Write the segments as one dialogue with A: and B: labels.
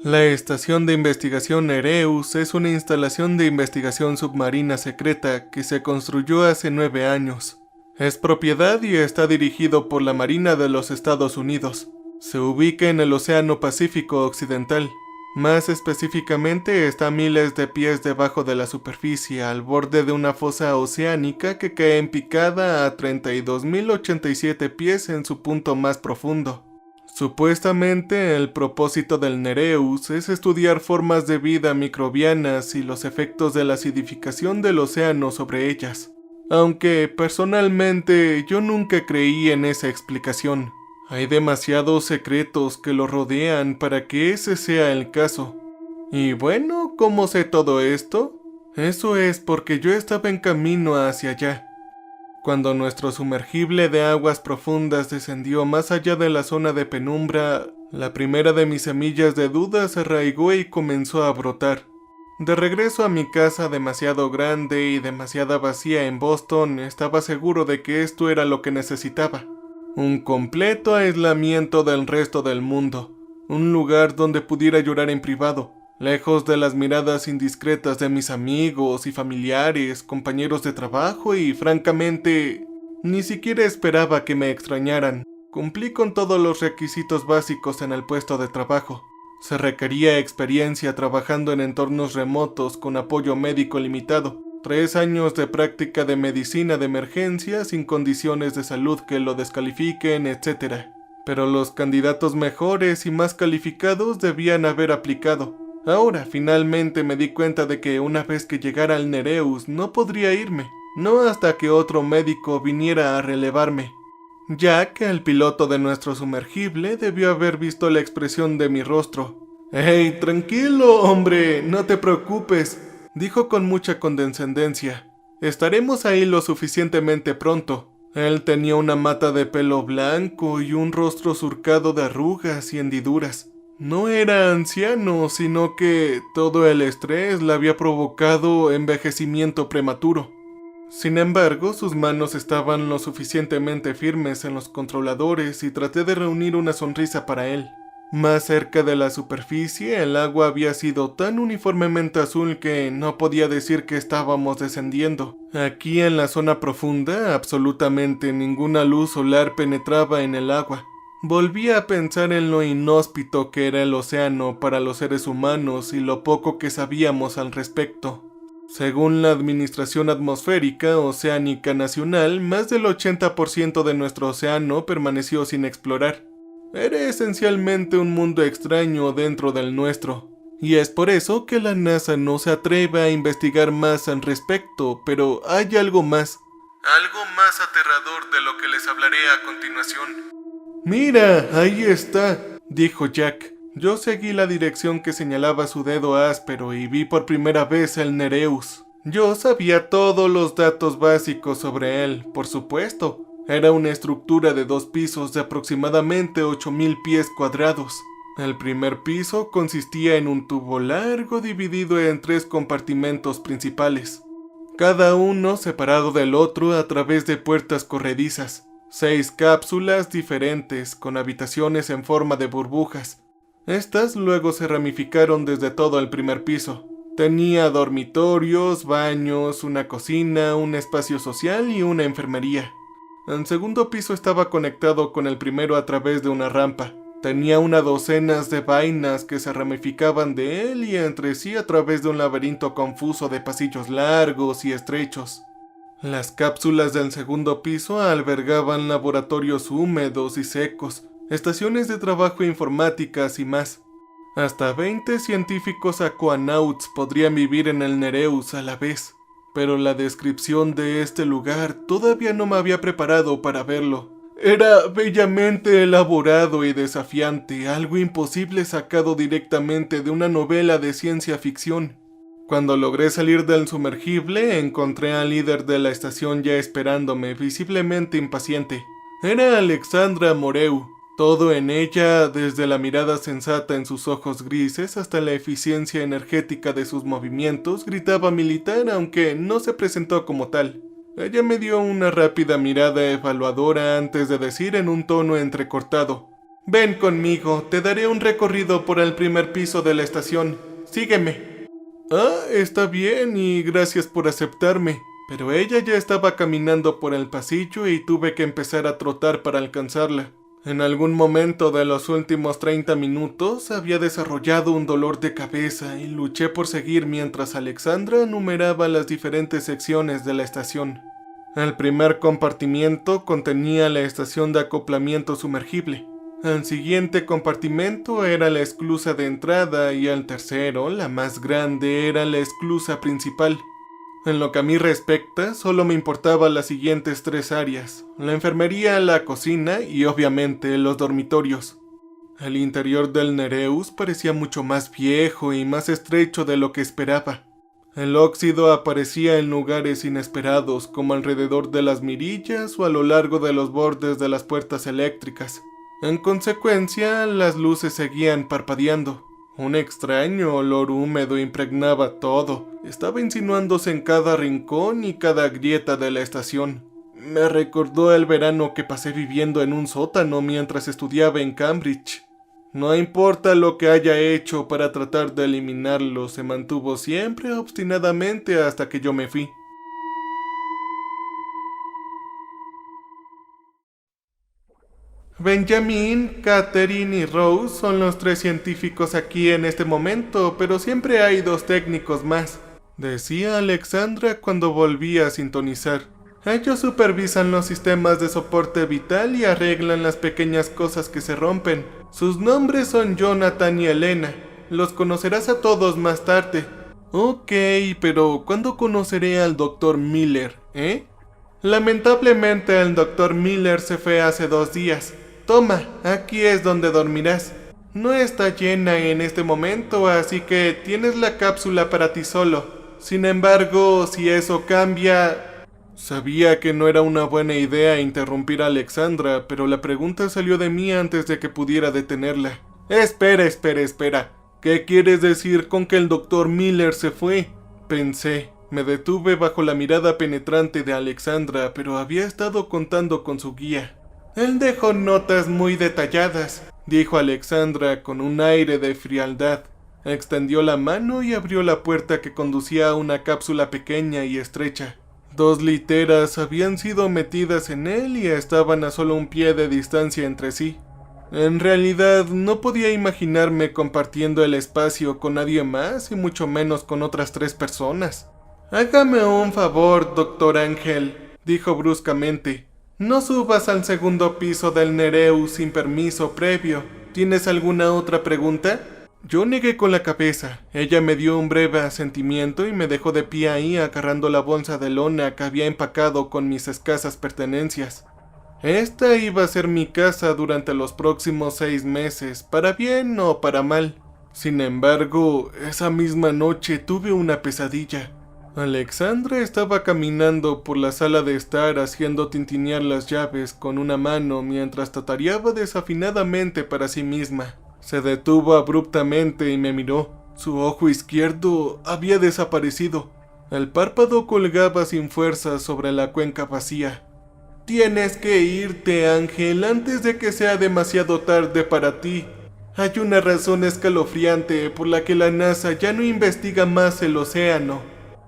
A: La Estación de Investigación Nereus es una instalación de investigación submarina secreta que se construyó hace 9 años. Es propiedad y está dirigido por la Marina de los Estados Unidos. Se ubica en el Océano Pacífico Occidental. Más específicamente está a miles de pies debajo de la superficie, al borde de una fosa oceánica que cae en picada a 32.087 pies en su punto más profundo. Supuestamente el propósito del Nereus es estudiar formas de vida microbianas y los efectos de la acidificación del océano sobre ellas. Aunque personalmente yo nunca creí en esa explicación. Hay demasiados secretos que lo rodean para que ese sea el caso. Y bueno, ¿cómo sé todo esto? Eso es porque yo estaba en camino hacia allá. Cuando nuestro sumergible de aguas profundas descendió más allá de la zona de penumbra, la primera de mis semillas de duda se arraigó y comenzó a brotar. De regreso a mi casa demasiado grande y demasiado vacía en Boston, estaba seguro de que esto era lo que necesitaba. Un completo aislamiento del resto del mundo. Un lugar donde pudiera llorar en privado, lejos de las miradas indiscretas de mis amigos y familiares, compañeros de trabajo y, francamente, ni siquiera esperaba que me extrañaran. Cumplí con todos los requisitos básicos en el puesto de trabajo. Se requería experiencia trabajando en entornos remotos con apoyo médico limitado, 3 años de práctica de medicina de emergencia sin condiciones de salud que lo descalifiquen, etc. Pero los candidatos mejores y más calificados debían haber aplicado. Ahora finalmente me di cuenta de que una vez que llegara al Nereus no podría irme, no hasta que otro médico viniera a relevarme. Jack, el piloto de nuestro sumergible, debió haber visto la expresión de mi rostro. «¡Hey, tranquilo, hombre! No te preocupes», dijo con mucha condescendencia. «Estaremos ahí lo suficientemente pronto». Él tenía una mata de pelo blanco y un rostro surcado de arrugas y hendiduras. No era anciano, sino que todo el estrés le había provocado envejecimiento prematuro. Sin embargo, sus manos estaban lo suficientemente firmes en los controladores y traté de reunir una sonrisa para él. Más cerca de la superficie, el agua había sido tan uniformemente azul que no podía decir que estábamos descendiendo. Aquí en la zona profunda, absolutamente ninguna luz solar penetraba en el agua. Volví a pensar en lo inhóspito que era el océano para los seres humanos y lo poco que sabíamos al respecto. Según la Administración Atmosférica Oceánica Nacional, más del 80% de nuestro océano permaneció sin explorar. Era esencialmente un mundo extraño dentro del nuestro. Y es por eso que la NASA no se atreve a investigar más al respecto, pero hay algo más. Algo más aterrador de lo que les hablaré a continuación. «Mira, ahí está», dijo Jack. Yo seguí la dirección que señalaba su dedo áspero y vi por primera vez el Nereus. Yo sabía todos los datos básicos sobre él, por supuesto. Era una estructura de 2 pisos de aproximadamente 8.000 pies cuadrados. El primer piso consistía en un tubo largo dividido en 3 compartimentos principales, cada uno separado del otro a través de puertas corredizas. 6 cápsulas diferentes con habitaciones en forma de burbujas. Estas luego se ramificaron desde todo el primer piso. Tenía dormitorios, baños, una cocina, un espacio social y una enfermería. El segundo piso estaba conectado con el primero a través de una rampa. Tenía una docena de vainas que se ramificaban de él y entre sí a través de un laberinto confuso de pasillos largos y estrechos. Las cápsulas del segundo piso albergaban laboratorios húmedos y secos, estaciones de trabajo informáticas y más. Hasta 20 científicos aquanauts podrían vivir en el Nereus a la vez, pero la descripción de este lugar todavía no me había preparado para verlo. Era bellamente elaborado y desafiante, algo imposible sacado directamente de una novela de ciencia ficción. Cuando logré salir del sumergible, encontré al líder de la estación ya esperándome, visiblemente impaciente. Era Alexandra Moreu. Todo en ella, desde la mirada sensata en sus ojos grises hasta la eficiencia energética de sus movimientos, gritaba militar, aunque no se presentó como tal. Ella me dio una rápida mirada evaluadora antes de decir en un tono entrecortado: Ven conmigo, te daré un recorrido por el primer piso de la estación. Sígueme. Ah, está bien y gracias por aceptarme. Pero ella ya estaba caminando por el pasillo y tuve que empezar a trotar para alcanzarla. En algún momento de los últimos 30 minutos había desarrollado un dolor de cabeza y luché por seguir mientras Alexandra enumeraba las diferentes secciones de la estación. El primer compartimiento contenía la estación de acoplamiento sumergible. El siguiente compartimento era la esclusa de entrada y el tercero, la más grande, era la esclusa principal. En lo que a mí respecta, solo me importaban las siguientes 3 áreas: la enfermería, la cocina y obviamente los dormitorios. El interior del Nereus parecía mucho más viejo y más estrecho de lo que esperaba. El óxido aparecía en lugares inesperados, como alrededor de las mirillas o a lo largo de los bordes de las puertas eléctricas. En consecuencia, las luces seguían parpadeando. Un extraño olor húmedo impregnaba todo. Estaba insinuándose en cada rincón y cada grieta de la estación. Me recordó el verano que pasé viviendo en un sótano mientras estudiaba en Cambridge. No importa lo que haya hecho para tratar de eliminarlo, se mantuvo siempre obstinadamente hasta que yo me fui. Benjamin, Catherine y Rose son los 3 científicos aquí en este momento, pero siempre hay 2 técnicos más, decía Alexandra cuando volví a sintonizar. Ellos supervisan los sistemas de soporte vital y arreglan las pequeñas cosas que se rompen. Sus nombres son Jonathan y Elena. Los conocerás a todos más tarde. Ok, pero ¿cuándo conoceré al Dr. Miller, Lamentablemente el Dr. Miller se fue hace 2 días. Toma, aquí es donde dormirás. No está llena en este momento, así que tienes la cápsula para ti solo. Sin embargo, si eso cambia... Sabía que no era una buena idea interrumpir a Alexandra, pero la pregunta salió de mí antes de que pudiera detenerla. Espera. ¿Qué quieres decir con que el Dr. Miller se fue? Pensé. Me detuve bajo la mirada penetrante de Alexandra, pero había estado contando con su guía. Él dejó notas muy detalladas, dijo Alexandra con un aire de frialdad. Extendió la mano y abrió la puerta que conducía a una cápsula pequeña y estrecha. 2 literas habían sido metidas en él y estaban a solo un pie de distancia entre sí. En realidad, no podía imaginarme compartiendo el espacio con nadie más y mucho menos con otras 3 personas. Hágame un favor, doctor Ángel, dijo bruscamente. No subas al segundo piso del Nereus sin permiso previo. ¿Tienes alguna otra pregunta? Yo negué con la cabeza. Ella me dio un breve asentimiento y me dejó de pie ahí agarrando la bolsa de lona que había empacado con mis escasas pertenencias. Esta iba a ser mi casa durante los próximos 6 meses, para bien o para mal. Sin embargo, esa misma noche tuve una pesadilla. Alexandra estaba caminando por la sala de estar haciendo tintinear las llaves con una mano mientras tatareaba desafinadamente para sí misma. Se detuvo abruptamente y me miró. Su ojo izquierdo había desaparecido. El párpado colgaba sin fuerza sobre la cuenca vacía. Tienes que irte, Ángel, antes de que sea demasiado tarde para ti. Hay una razón escalofriante por la que la NASA ya no investiga más el océano,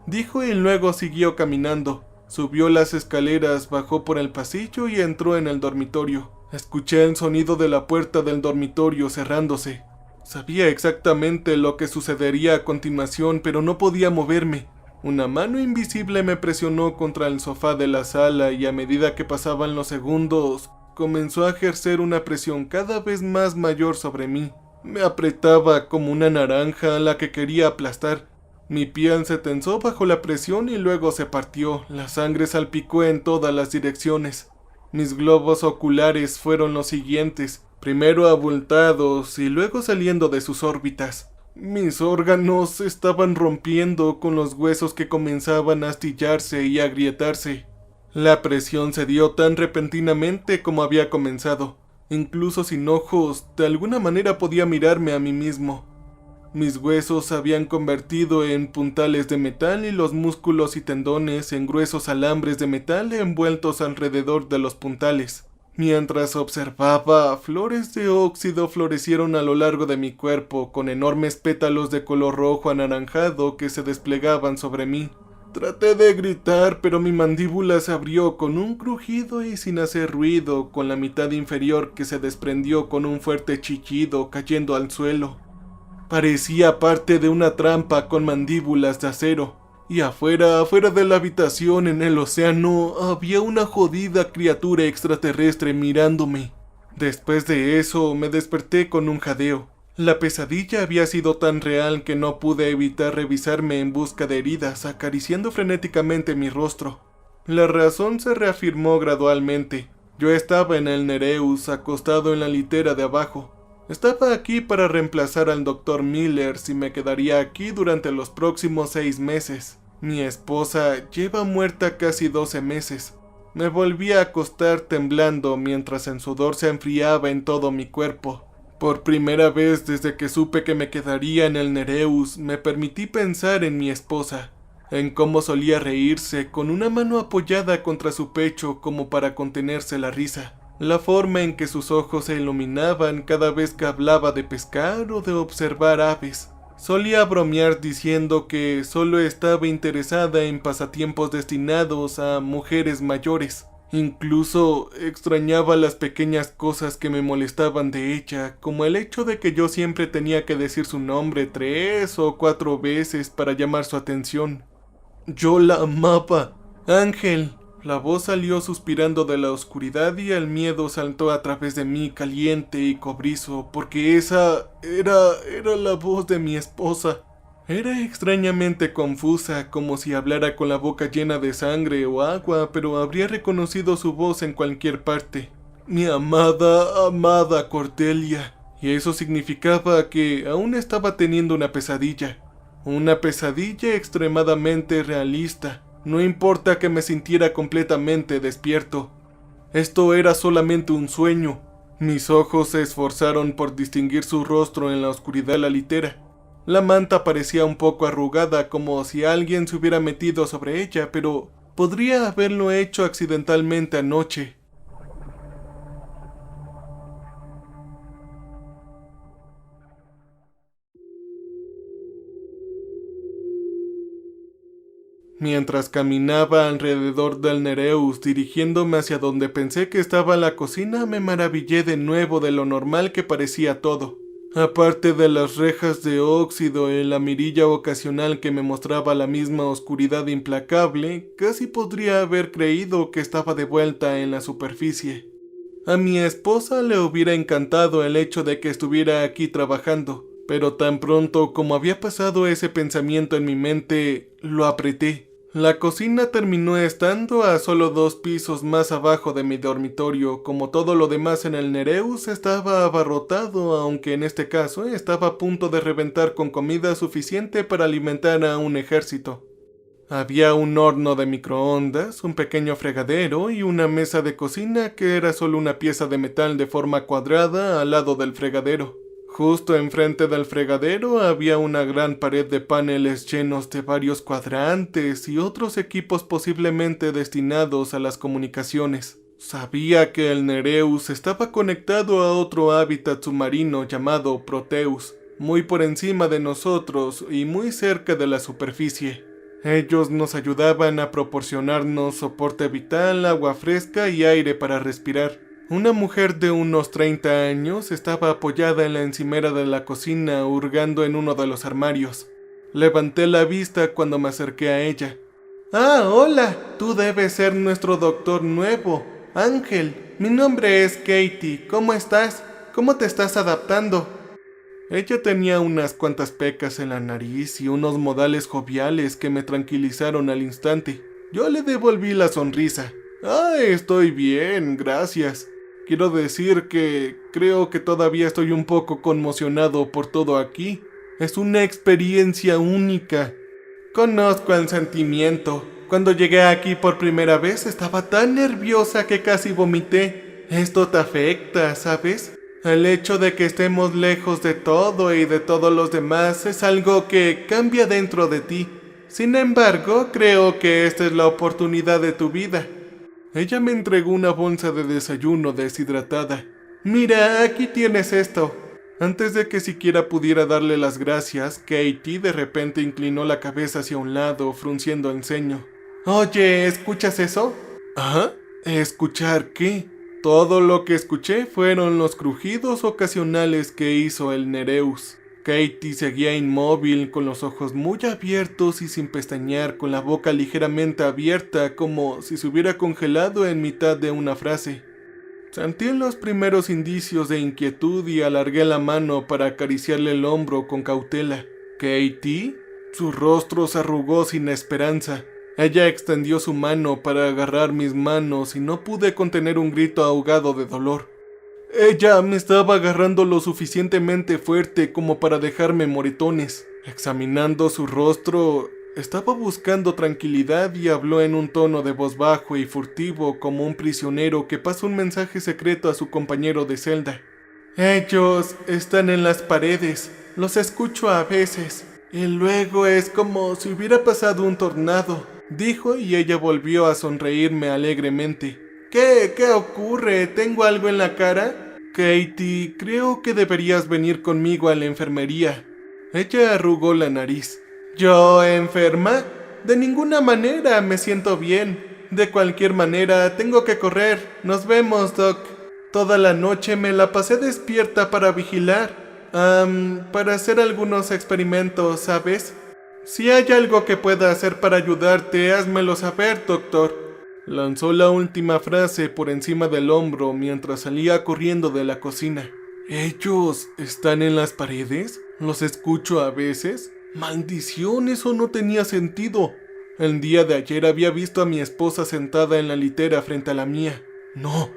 A: dijo y luego siguió caminando. Subió las escaleras, bajó por el pasillo y entró en el dormitorio. Escuché el sonido de la puerta del dormitorio cerrándose. Sabía exactamente lo que sucedería a continuación, pero no podía moverme. Una mano invisible me presionó contra el sofá de la sala y a medida que pasaban los segundos, comenzó a ejercer una presión cada vez más mayor sobre mí. Me apretaba como una naranja a la que quería aplastar. Mi piel se tensó bajo la presión y luego se partió. La sangre salpicó en todas las direcciones. Mis globos oculares fueron los siguientes, primero abultados y luego saliendo de sus órbitas. Mis órganos se estaban rompiendo con los huesos que comenzaban a astillarse y agrietarse. La presión se dio tan repentinamente como había comenzado. Incluso sin ojos, de alguna manera podía mirarme a mí mismo. Mis huesos se habían convertido en puntales de metal y los músculos y tendones en gruesos alambres de metal envueltos alrededor de los puntales. Mientras observaba, flores de óxido florecieron a lo largo de mi cuerpo, con enormes pétalos de color rojo anaranjado que se desplegaban sobre mí. Traté de gritar, pero mi mandíbula se abrió con un crujido y sin hacer ruido, con la mitad inferior que se desprendió con un fuerte chillido cayendo al suelo. Parecía parte de una trampa con mandíbulas de acero. Y afuera de la habitación, en el océano, había una jodida criatura extraterrestre mirándome. Después de eso, me desperté con un jadeo. La pesadilla había sido tan real que no pude evitar revisarme en busca de heridas, acariciando frenéticamente mi rostro. La razón se reafirmó gradualmente. Yo estaba en el Nereus, acostado en la litera de abajo. Estaba aquí para reemplazar al Dr. Miller y me quedaría aquí durante los próximos 6 meses. Mi esposa lleva muerta casi 12 meses. Me volví a acostar temblando mientras el sudor se enfriaba en todo mi cuerpo. Por primera vez desde que supe que me quedaría en el Nereus, me permití pensar en mi esposa, en cómo solía reírse con una mano apoyada contra su pecho como para contenerse la risa. La forma en que sus ojos se iluminaban cada vez que hablaba de pescar o de observar aves. Solía bromear diciendo que solo estaba interesada en pasatiempos destinados a mujeres mayores. Incluso extrañaba las pequeñas cosas que me molestaban de ella, como el hecho de que yo siempre tenía que decir su nombre 3 o 4 veces para llamar su atención. Yo la amaba. Ángel. La voz salió suspirando de la oscuridad y el miedo saltó a través de mí caliente y cobrizo, porque esa era la voz de mi esposa. Era extrañamente confusa, como si hablara con la boca llena de sangre o agua, pero habría reconocido su voz en cualquier parte. Mi amada Cordelia. Y eso significaba que aún estaba teniendo una pesadilla. Una pesadilla extremadamente realista. No importa que me sintiera completamente despierto. Esto era solamente un sueño. Mis ojos se esforzaron por distinguir su rostro en la oscuridad de la litera. La manta parecía un poco arrugada, como si alguien se hubiera metido sobre ella, pero podría haberlo hecho accidentalmente anoche. Mientras caminaba alrededor del Nereus dirigiéndome hacia donde pensé que estaba la cocina, me maravillé de nuevo de lo normal que parecía todo. Aparte de las rejas de óxido y la mirilla ocasional que me mostraba la misma oscuridad implacable, casi podría haber creído que estaba de vuelta en la superficie. A mi esposa le hubiera encantado el hecho de que estuviera aquí trabajando, pero tan pronto como había pasado ese pensamiento en mi mente, lo apreté. La cocina terminó estando a solo 2 pisos más abajo de mi dormitorio, como todo lo demás en el Nereus estaba abarrotado, aunque en este caso estaba a punto de reventar con comida suficiente para alimentar a un ejército. Había un horno de microondas, un pequeño fregadero y una mesa de cocina que era solo una pieza de metal de forma cuadrada al lado del fregadero. Justo enfrente del fregadero había una gran pared de paneles llenos de varios cuadrantes y otros equipos posiblemente destinados a las comunicaciones. Sabía que el Nereus estaba conectado a otro hábitat submarino llamado Proteus, muy por encima de nosotros y muy cerca de la superficie. Ellos nos ayudaban a proporcionarnos soporte vital, agua fresca y aire para respirar. Una mujer de unos 30 años estaba apoyada en la encimera de la cocina hurgando en uno de los armarios. Levanté la vista cuando me acerqué a ella. «Ah, hola, tú debes ser nuestro doctor nuevo, Ángel. Mi nombre es Katie. ¿Cómo estás? ¿Cómo te estás adaptando?» Ella tenía unas cuantas pecas en la nariz y unos modales joviales que me tranquilizaron al instante. Yo le devolví la sonrisa. «Ah, estoy bien, gracias. Quiero decir que creo que todavía estoy un poco conmocionado por todo aquí. Es una experiencia única. Conozco el sentimiento. Cuando llegué aquí por primera vez estaba tan nerviosa que casi vomité. Esto te afecta, ¿sabes? El hecho de que estemos lejos de todo y de todos los demás es algo que cambia dentro de ti. Sin embargo, creo que esta es la oportunidad de tu vida. Ella me entregó una bolsa de desayuno deshidratada. «Mira, aquí tienes esto». Antes de que siquiera pudiera darle las gracias, Katie de repente inclinó la cabeza hacia un lado, frunciendo el ceño. «Oye, ¿escuchas eso?» «¿Ah? ¿Escuchar qué?» Todo lo que escuché fueron los crujidos ocasionales que hizo el Nereus. Katie seguía inmóvil, con los ojos muy abiertos y sin pestañear, con la boca ligeramente abierta, como si se hubiera congelado en mitad de una frase. Sentí los primeros indicios de inquietud y alargué la mano para acariciarle el hombro con cautela. «¿Katie?» Su rostro se arrugó sin esperanza. Ella extendió su mano para agarrar mis manos y no pude contener un grito ahogado de dolor. Ella me estaba agarrando lo suficientemente fuerte como para dejarme moretones. Examinando su rostro, estaba buscando tranquilidad y habló en un tono de voz bajo y furtivo, como un prisionero que pasa un mensaje secreto a su compañero de celda. «Ellos están en las paredes, los escucho a veces, y luego es como si hubiera pasado un tornado», dijo, y ella volvió a sonreírme alegremente. ¿Qué ocurre? ¿Tengo algo en la cara? Katie, creo que deberías venir conmigo a la enfermería. Ella arrugó la nariz. ¿Yo enferma? De ninguna manera, me siento bien. De cualquier manera, tengo que correr. Nos vemos, Doc. Toda la noche me la pasé despierta para vigilar. Para hacer algunos experimentos, ¿sabes? Si hay algo que pueda hacer para ayudarte, házmelo saber, doctor. Lanzó la última frase por encima del hombro mientras salía corriendo de la cocina. ¿Ellos están en las paredes? ¿Los escucho a veces? ¡Maldición! Eso no tenía sentido. El día de ayer había visto a mi esposa sentada en la litera frente a la mía. No.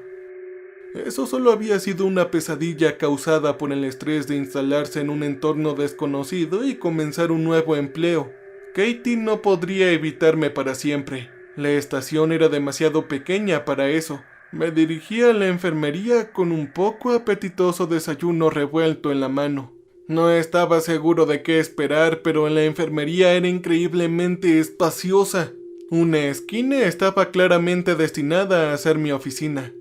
A: Eso solo había sido una pesadilla causada por el estrés de instalarse en un entorno desconocido y comenzar un nuevo empleo. Katie no podría evitarme para siempre. La estación era demasiado pequeña para eso. Me dirigí a la enfermería con un poco apetitoso desayuno revuelto en la mano. No estaba seguro de qué esperar, pero la enfermería era increíblemente espaciosa. Una esquina estaba claramente destinada a ser mi oficina.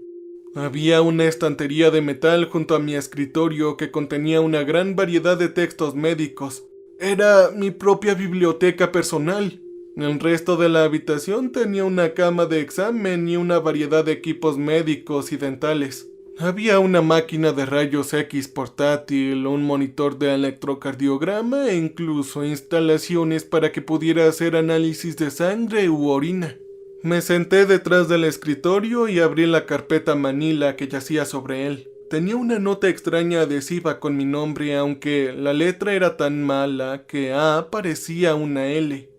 A: Había una estantería de metal junto a mi escritorio que contenía una gran variedad de textos médicos. Era mi propia biblioteca personal. El resto de la habitación tenía una cama de examen y una variedad de equipos médicos y dentales. Había una máquina de rayos X portátil, un monitor de electrocardiograma e incluso instalaciones para que pudiera hacer análisis de sangre u orina. Me senté detrás del escritorio y abrí la carpeta manila que yacía sobre él. Tenía una nota extraña adhesiva con mi nombre, aunque la letra era tan mala que A parecía una L.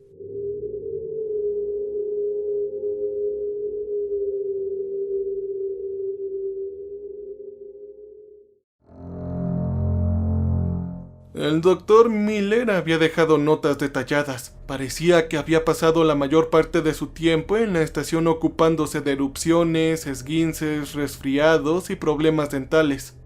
A: El doctor Miller había dejado notas detalladas. Parecía que había pasado la mayor parte de su tiempo en la estación ocupándose de erupciones, esguinces, resfriados y problemas dentales.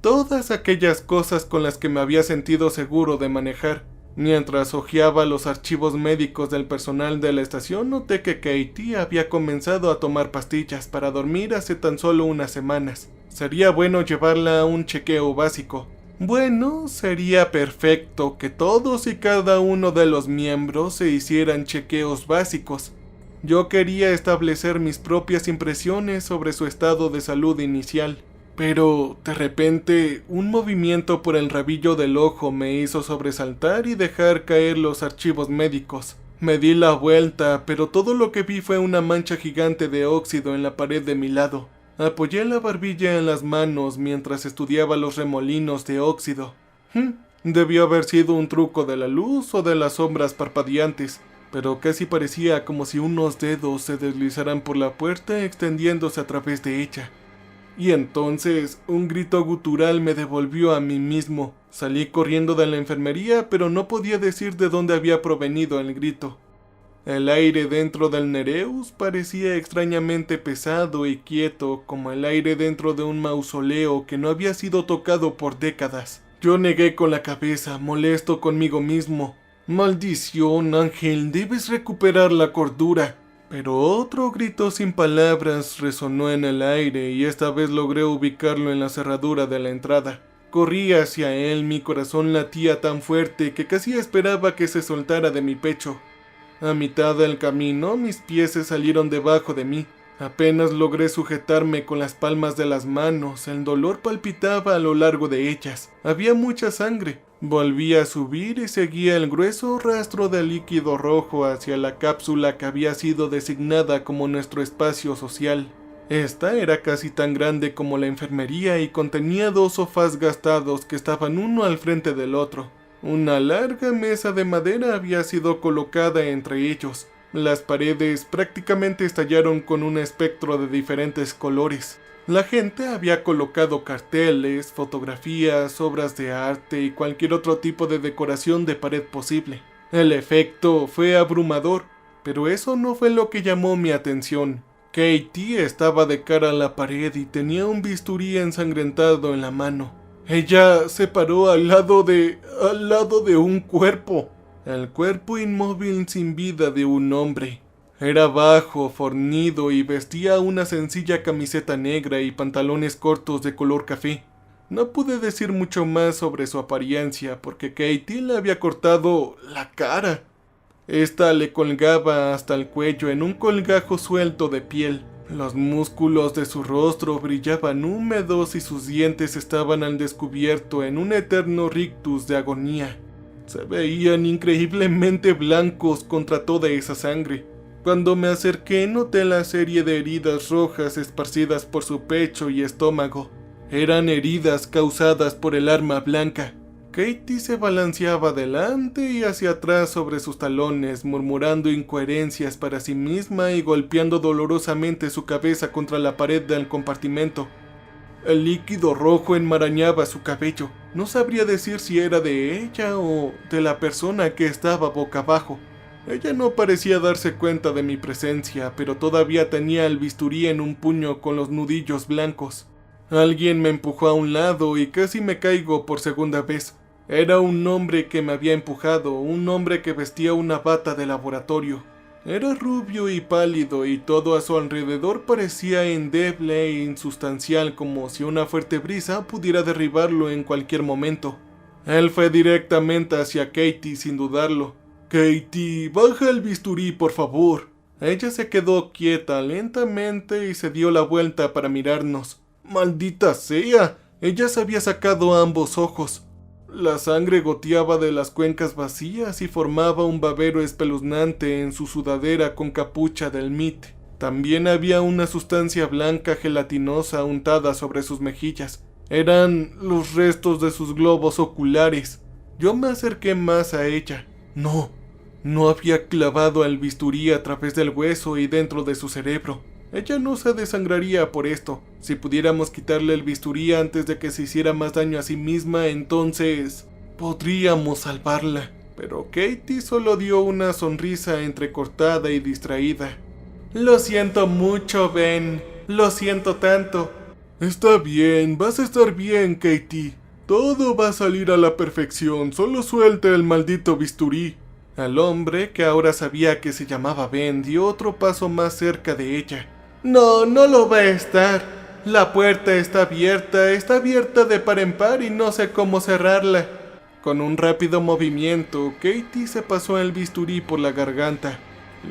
A: Todas aquellas cosas con las que me había sentido seguro de manejar. Mientras hojeaba los archivos médicos del personal de la estación, noté que Katie había comenzado a tomar pastillas para dormir hace tan solo unas semanas. Sería bueno llevarla a un chequeo básico. Bueno, sería perfecto que todos y cada uno de los miembros se hicieran chequeos básicos. Yo quería establecer mis propias impresiones sobre su estado de salud inicial. Pero, de repente, un movimiento por el rabillo del ojo me hizo sobresaltar y dejar caer los archivos médicos. Me di la vuelta, pero todo lo que vi fue una mancha gigante de óxido en la pared de mi lado. Apoyé la barbilla en las manos mientras estudiaba los remolinos de óxido. Debió haber sido un truco de la luz o de las sombras parpadeantes, pero casi parecía como si unos dedos se deslizaran por la puerta extendiéndose a través de ella. Y entonces un grito gutural me devolvió a mí mismo. Salí corriendo de la enfermería, pero no podía decir de dónde había provenido el grito. El aire dentro del Nereus parecía extrañamente pesado y quieto, como el aire dentro de un mausoleo que no había sido tocado por décadas. Yo negué con la cabeza, molesto conmigo mismo. «Maldición, Ángel, debes recuperar la cordura». Pero otro grito sin palabras resonó en el aire y esta vez logré ubicarlo en la cerradura de la entrada. Corrí hacia él, mi corazón latía tan fuerte que casi esperaba que se soltara de mi pecho. A mitad del camino, mis pies se salieron debajo de mí. Apenas logré sujetarme con las palmas de las manos, el dolor palpitaba a lo largo de ellas. Había mucha sangre. Volví a subir y seguía el grueso rastro de líquido rojo hacia la cápsula que había sido designada como nuestro espacio social. Esta era casi tan grande como la enfermería y contenía 2 sofás gastados que estaban uno al frente del otro. Una larga mesa de madera había sido colocada entre ellos. Las paredes prácticamente estallaron con un espectro de diferentes colores. La gente había colocado carteles, fotografías, obras de arte y cualquier otro tipo de decoración de pared posible. El efecto fue abrumador, pero eso no fue lo que llamó mi atención. Katie estaba de cara a la pared y tenía un bisturí ensangrentado en la mano. Ella se paró al lado de un cuerpo. El cuerpo inmóvil sin vida de un hombre. Era bajo, fornido y vestía una sencilla camiseta negra y pantalones cortos de color café. No pude decir mucho más sobre su apariencia porque Katie le había cortado la cara. Esta le colgaba hasta el cuello en un colgajo suelto de piel. Los músculos de su rostro brillaban húmedos y sus dientes estaban al descubierto en un eterno rictus de agonía. Se veían increíblemente blancos contra toda esa sangre. Cuando me acerqué noté la serie de heridas rojas esparcidas por su pecho y estómago. Eran heridas causadas por el arma blanca. Katie se balanceaba adelante y hacia atrás sobre sus talones, murmurando incoherencias para sí misma y golpeando dolorosamente su cabeza contra la pared del compartimento. El líquido rojo enmarañaba su cabello. No sabría decir si era de ella o de la persona que estaba boca abajo. Ella no parecía darse cuenta de mi presencia, pero todavía tenía el bisturí en un puño con los nudillos blancos. Alguien me empujó a un lado y casi me caigo por segunda vez. Era un hombre que me había empujado, un hombre que vestía una bata de laboratorio. Era rubio y pálido y todo a su alrededor parecía endeble e insustancial, como si una fuerte brisa pudiera derribarlo en cualquier momento. Él fue directamente hacia Katie sin dudarlo. «Katie, baja el bisturí, por favor». Ella se quedó quieta lentamente y se dio la vuelta para mirarnos. «¡Maldita sea!». Ella se había sacado ambos ojos. La sangre goteaba de las cuencas vacías y formaba un babero espeluznante en su sudadera con capucha del MIT. También había una sustancia blanca gelatinosa untada sobre sus mejillas. Eran los restos de sus globos oculares. Yo me acerqué más a ella. No había clavado el bisturí a través del hueso y dentro de su cerebro. Ella no se desangraría por esto. Si pudiéramos quitarle el bisturí antes de que se hiciera más daño a sí misma, entonces podríamos salvarla. Pero Katie solo dio una sonrisa entrecortada y distraída. «Lo siento mucho, Ben. Lo siento tanto». «Está bien, vas a estar bien, Katie. Todo va a salir a la perfección, solo suelta el maldito bisturí». El hombre, que ahora sabía que se llamaba Ben, dio otro paso más cerca de ella. «No lo va a estar. La puerta está abierta de par en par y no sé cómo cerrarla». Con un rápido movimiento, Katie se pasó el bisturí por la garganta.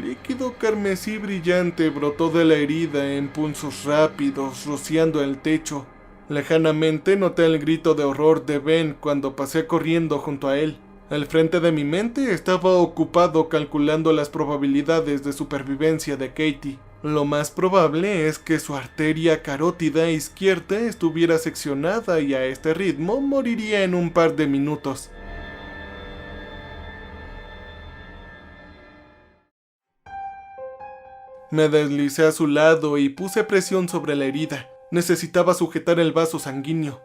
A: Líquido carmesí brillante brotó de la herida en pulsos rápidos, rociando el techo. Lejanamente noté el grito de horror de Ben cuando pasé corriendo junto a él. El frente de mi mente estaba ocupado calculando las probabilidades de supervivencia de Katie. Lo más probable es que su arteria carótida izquierda estuviera seccionada y a este ritmo moriría en un par de minutos. Me deslicé a su lado y puse presión sobre la herida. Necesitaba sujetar el vaso sanguíneo.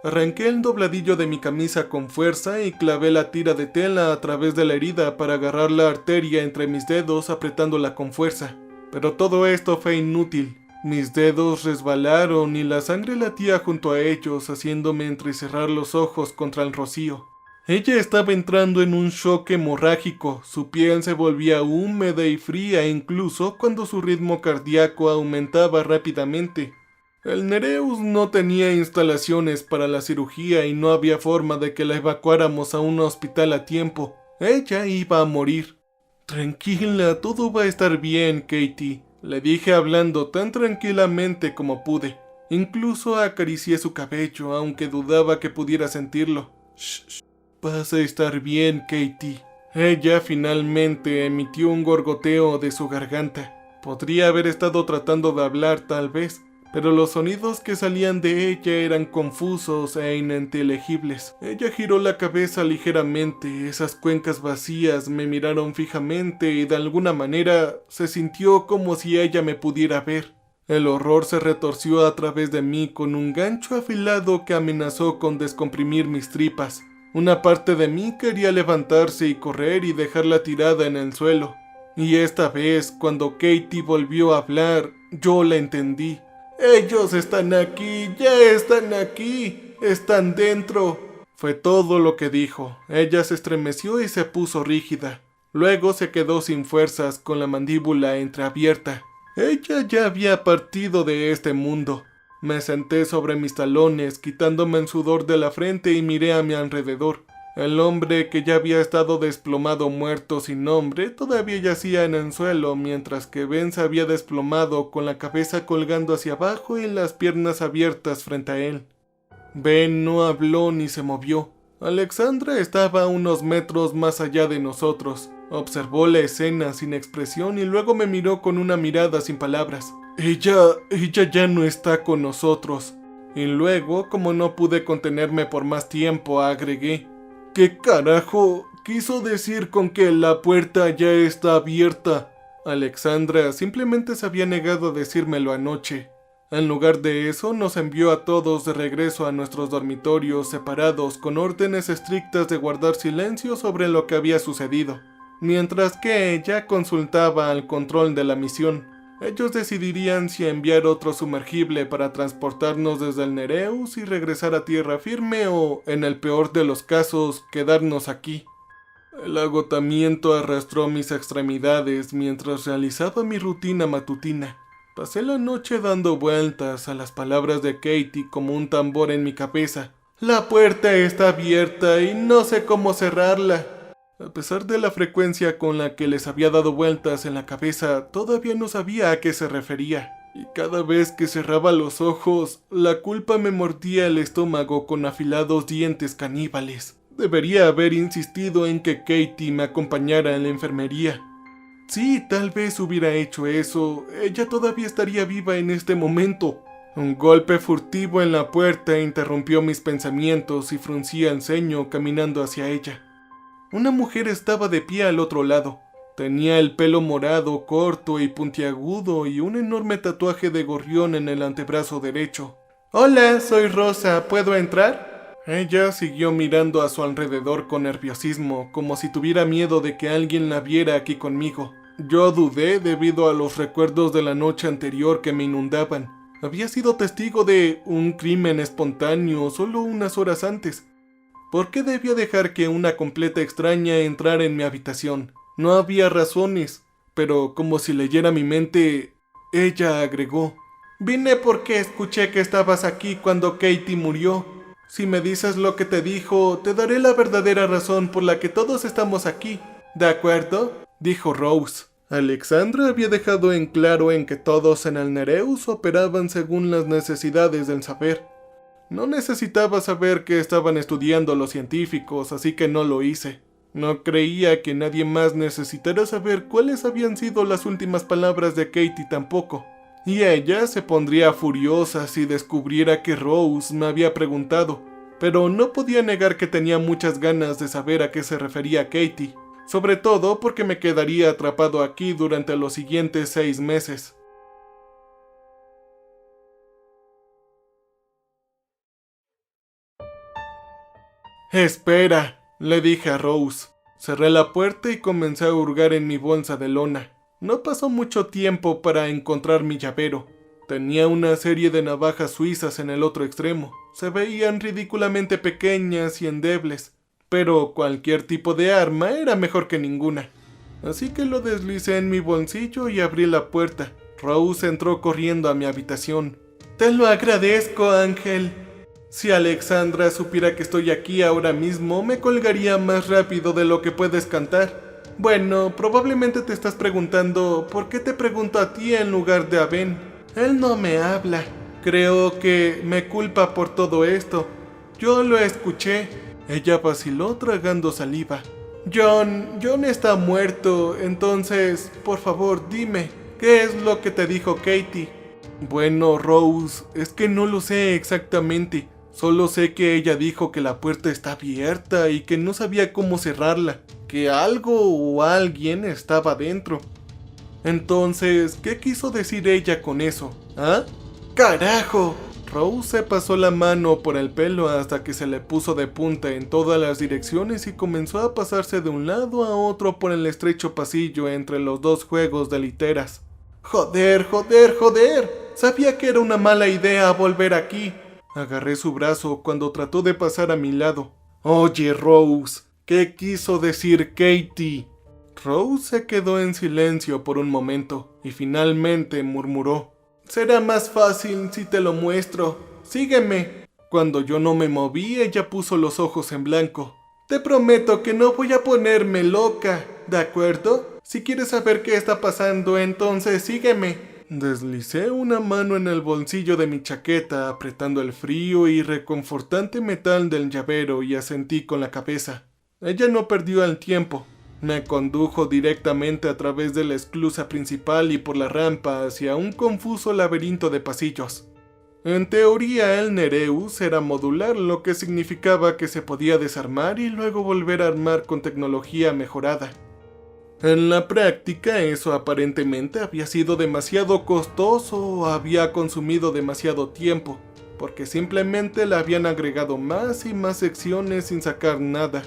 A: Arranqué el dobladillo de mi camisa con fuerza y clavé la tira de tela a través de la herida para agarrar la arteria entre mis dedos apretándola con fuerza. Pero todo esto fue inútil. Mis dedos resbalaron y la sangre latía junto a ellos, haciéndome entrecerrar los ojos contra el rocío. Ella estaba entrando en un shock hemorrágico, su piel se volvía húmeda y fría incluso cuando su ritmo cardíaco aumentaba rápidamente. El Nereus no tenía instalaciones para la cirugía y no había forma de que la evacuáramos a un hospital a tiempo. Ella iba a morir. Tranquila, todo va a estar bien, Katie, le dije hablando tan tranquilamente como pude. Incluso acaricié su cabello, aunque dudaba que pudiera sentirlo. Shh, vas a estar bien, Katie. Ella finalmente emitió un gorgoteo de su garganta. Podría haber estado tratando de hablar tal vez, pero los sonidos que salían de ella eran confusos e ininteligibles. Ella giró la cabeza ligeramente, esas cuencas vacías me miraron fijamente y de alguna manera se sintió como si ella me pudiera ver. El horror se retorció a través de mí con un gancho afilado que amenazó con descomprimir mis tripas. Una parte de mí quería levantarse y correr y dejarla tirada en el suelo. Y esta vez, cuando Katie volvió a hablar, yo la entendí. «Ellos están aquí, ya están aquí, están dentro». Fue todo lo que dijo. Ella se estremeció y se puso rígida. Luego se quedó sin fuerzas, con la mandíbula entreabierta. Ella ya había partido de este mundo. Me senté sobre mis talones, quitándome el sudor de la frente y miré a mi alrededor. El hombre que ya había estado desplomado muerto sin nombre todavía yacía en el suelo, mientras que Ben se había desplomado con la cabeza colgando hacia abajo y las piernas abiertas frente a él. Ben no habló ni se movió. Alexandra estaba a unos metros más allá de nosotros. Observó la escena sin expresión y luego me miró con una mirada sin palabras. Ella ya no está con nosotros. Y luego, como no pude contenerme por más tiempo, agregué: ¿qué carajo quiso decir con que la puerta ya está abierta? Alexandra simplemente se había negado a decírmelo anoche. En lugar de eso, nos envió a todos de regreso a nuestros dormitorios separados con órdenes estrictas de guardar silencio sobre lo que había sucedido, mientras que ella consultaba al control de la misión. Ellos decidirían si enviar otro sumergible para transportarnos desde el Nereus y regresar a tierra firme o, en el peor de los casos, quedarnos aquí. El agotamiento arrastró mis extremidades mientras realizaba mi rutina matutina. Pasé la noche dando vueltas a las palabras de Katie como un tambor en mi cabeza. La puerta está abierta y no sé cómo cerrarla. A pesar de la frecuencia con la que les había dado vueltas en la cabeza, todavía no sabía a qué se refería. Y cada vez que cerraba los ojos, la culpa me mordía el estómago con afilados dientes caníbales. Debería haber insistido en que Katie me acompañara en la enfermería. Sí, tal vez hubiera hecho eso, ella todavía estaría viva en este momento. Un golpe furtivo en la puerta interrumpió mis pensamientos y fruncía el ceño caminando hacia ella. Una mujer estaba de pie al otro lado. Tenía el pelo morado, corto y puntiagudo y un enorme tatuaje de gorrión en el antebrazo derecho. «Hola, soy Rosa, ¿puedo entrar?» Ella siguió mirando a su alrededor con nerviosismo, como si tuviera miedo de que alguien la viera aquí conmigo. Yo dudé debido a los recuerdos de la noche anterior que me inundaban. Había sido testigo de un crimen espontáneo solo unas horas antes. ¿Por qué debía dejar que una completa extraña entrara en mi habitación? No había razones, pero como si leyera mi mente, ella agregó: «Vine porque escuché que estabas aquí cuando Katie murió. Si me dices lo que te dijo, te daré la verdadera razón por la que todos estamos aquí. ¿De acuerdo?», dijo Rose. Alexandra había dejado en claro en que todos en el Nereus operaban según las necesidades del saber. No necesitaba saber qué estaban estudiando los científicos, así que no lo hice. No creía que nadie más necesitara saber cuáles habían sido las últimas palabras de Katie tampoco. Y ella se pondría furiosa si descubriera que Rose me había preguntado, pero no podía negar que tenía muchas ganas de saber a qué se refería Katie, sobre todo porque me quedaría atrapado aquí durante los siguientes 6 meses. «Espera», le dije a Rose. Cerré la puerta y comencé a hurgar en mi bolsa de lona. No pasó mucho tiempo para encontrar mi llavero. Tenía una serie de navajas suizas en el otro extremo. Se veían ridículamente pequeñas y endebles, pero cualquier tipo de arma era mejor que ninguna. Así que lo deslicé en mi bolsillo y abrí la puerta. Rose entró corriendo a mi habitación. «Te lo agradezco, Ángel. Si Alexandra supiera que estoy aquí ahora mismo, me colgaría más rápido de lo que puedes cantar. Bueno, probablemente te estás preguntando por qué te pregunto a ti en lugar de a Ben. Él no me habla. Creo que me culpa por todo esto. Yo lo escuché». Ella vaciló tragando saliva. John está muerto, entonces, por favor, dime, ¿qué es lo que te dijo Katie? Bueno, Rose, es que no lo sé exactamente. Solo sé que ella dijo que la puerta está abierta y que no sabía cómo cerrarla, que algo o alguien estaba dentro. Entonces, ¿qué quiso decir ella con eso? ¿Ah? ¡Carajo! Rose se pasó la mano por el pelo hasta que se le puso de punta en todas las direcciones y comenzó a pasarse de un lado a otro por el estrecho pasillo entre los dos juegos de literas. ¡Joder! Sabía que era una mala idea volver aquí. Agarré su brazo cuando trató de pasar a mi lado. Oye, Rose, ¿qué quiso decir Katie? Rose se quedó en silencio por un momento y finalmente murmuró. Será más fácil si te lo muestro. Sígueme. Cuando yo no me moví, ella puso los ojos en blanco. Te prometo que no voy a ponerme loca, ¿de acuerdo? Si quieres saber qué está pasando, entonces sígueme. Deslicé una mano en el bolsillo de mi chaqueta, apretando el frío y reconfortante metal del llavero, y asentí con la cabeza. Ella no perdió el tiempo. Me condujo directamente a través de la esclusa principal y por la rampa hacia un confuso laberinto de pasillos. En teoría, el Nereus era modular, lo que significaba que se podía desarmar y luego volver a armar con tecnología mejorada. En la práctica, eso aparentemente había sido demasiado costoso o había consumido demasiado tiempo, porque simplemente le habían agregado más y más secciones sin sacar nada.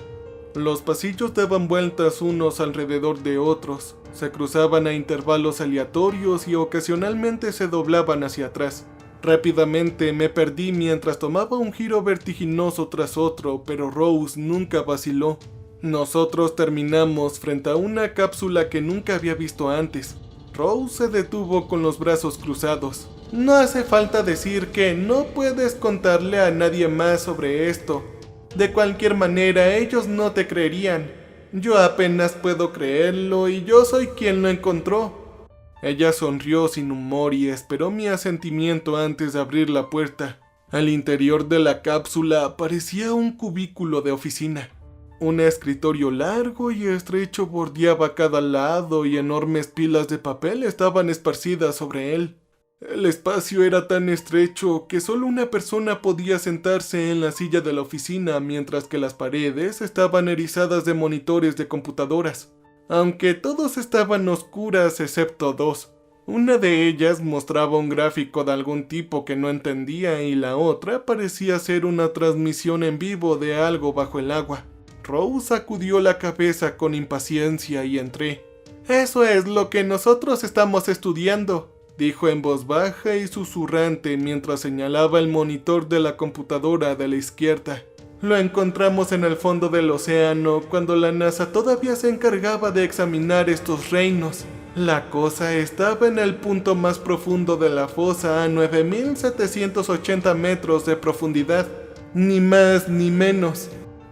A: Los pasillos daban vueltas unos alrededor de otros, se cruzaban a intervalos aleatorios y ocasionalmente se doblaban hacia atrás. Rápidamente me perdí mientras tomaba un giro vertiginoso tras otro, pero Rose nunca vaciló. Nosotros terminamos frente a una cápsula que nunca había visto antes. Rose se detuvo con los brazos cruzados. No hace falta decir que no puedes contarle a nadie más sobre esto. De cualquier manera, ellos no te creerían. Yo apenas puedo creerlo y yo soy quien lo encontró. Ella sonrió sin humor y esperó mi asentimiento antes de abrir la puerta. Al interior de la cápsula parecía un cubículo de oficina. Un escritorio largo y estrecho bordeaba cada lado y enormes pilas de papel estaban esparcidas sobre él. El espacio era tan estrecho que solo una persona podía sentarse en la silla de la oficina, mientras que las paredes estaban erizadas de monitores de computadoras, aunque todos estaban oscuras excepto dos. Una de ellas mostraba un gráfico de algún tipo que no entendía y la otra parecía ser una transmisión en vivo de algo bajo el agua. Rose sacudió la cabeza con impaciencia y entré. «Eso es lo que nosotros estamos estudiando», dijo en voz baja y susurrante mientras señalaba el monitor de la computadora de la izquierda. «Lo encontramos en el fondo del océano cuando la NASA todavía se encargaba de examinar estos reinos. La cosa estaba en el punto más profundo de la fosa a 9.780 metros de profundidad. Ni más ni menos».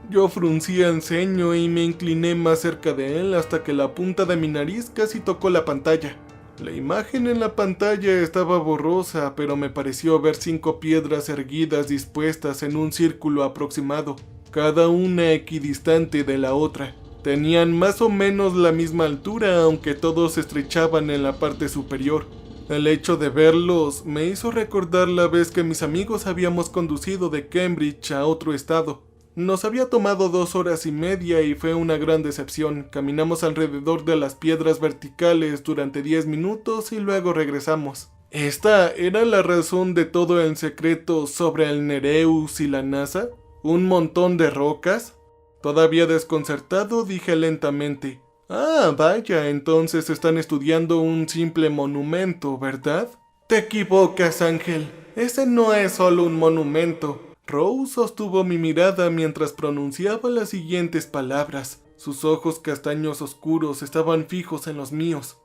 A: Yo fruncí el ceño y me incliné más cerca de él hasta que la punta de mi nariz casi tocó la pantalla. La imagen en la pantalla estaba borrosa, pero me pareció ver 5 piedras erguidas dispuestas en un círculo aproximado, cada una equidistante de la otra. Tenían más o menos la misma altura, aunque todos se estrechaban en la parte superior. El hecho de verlos me hizo recordar la vez que mis amigos habíamos conducido de Cambridge a otro estado. Nos había tomado 2 horas y media y fue una gran decepción. Caminamos alrededor de las piedras verticales durante 10 minutos y luego regresamos. ¿Esta era la razón de todo el secreto sobre el Nereus y la NASA? ¿Un montón de rocas? Todavía desconcertado dije lentamente: «Ah, vaya, entonces están estudiando un simple monumento, ¿verdad?» «Te equivocas, Ángel. Ese no es solo un monumento. Rose sostuvo mi mirada mientras pronunciaba las siguientes palabras. Sus ojos castaños oscuros estaban fijos en los míos.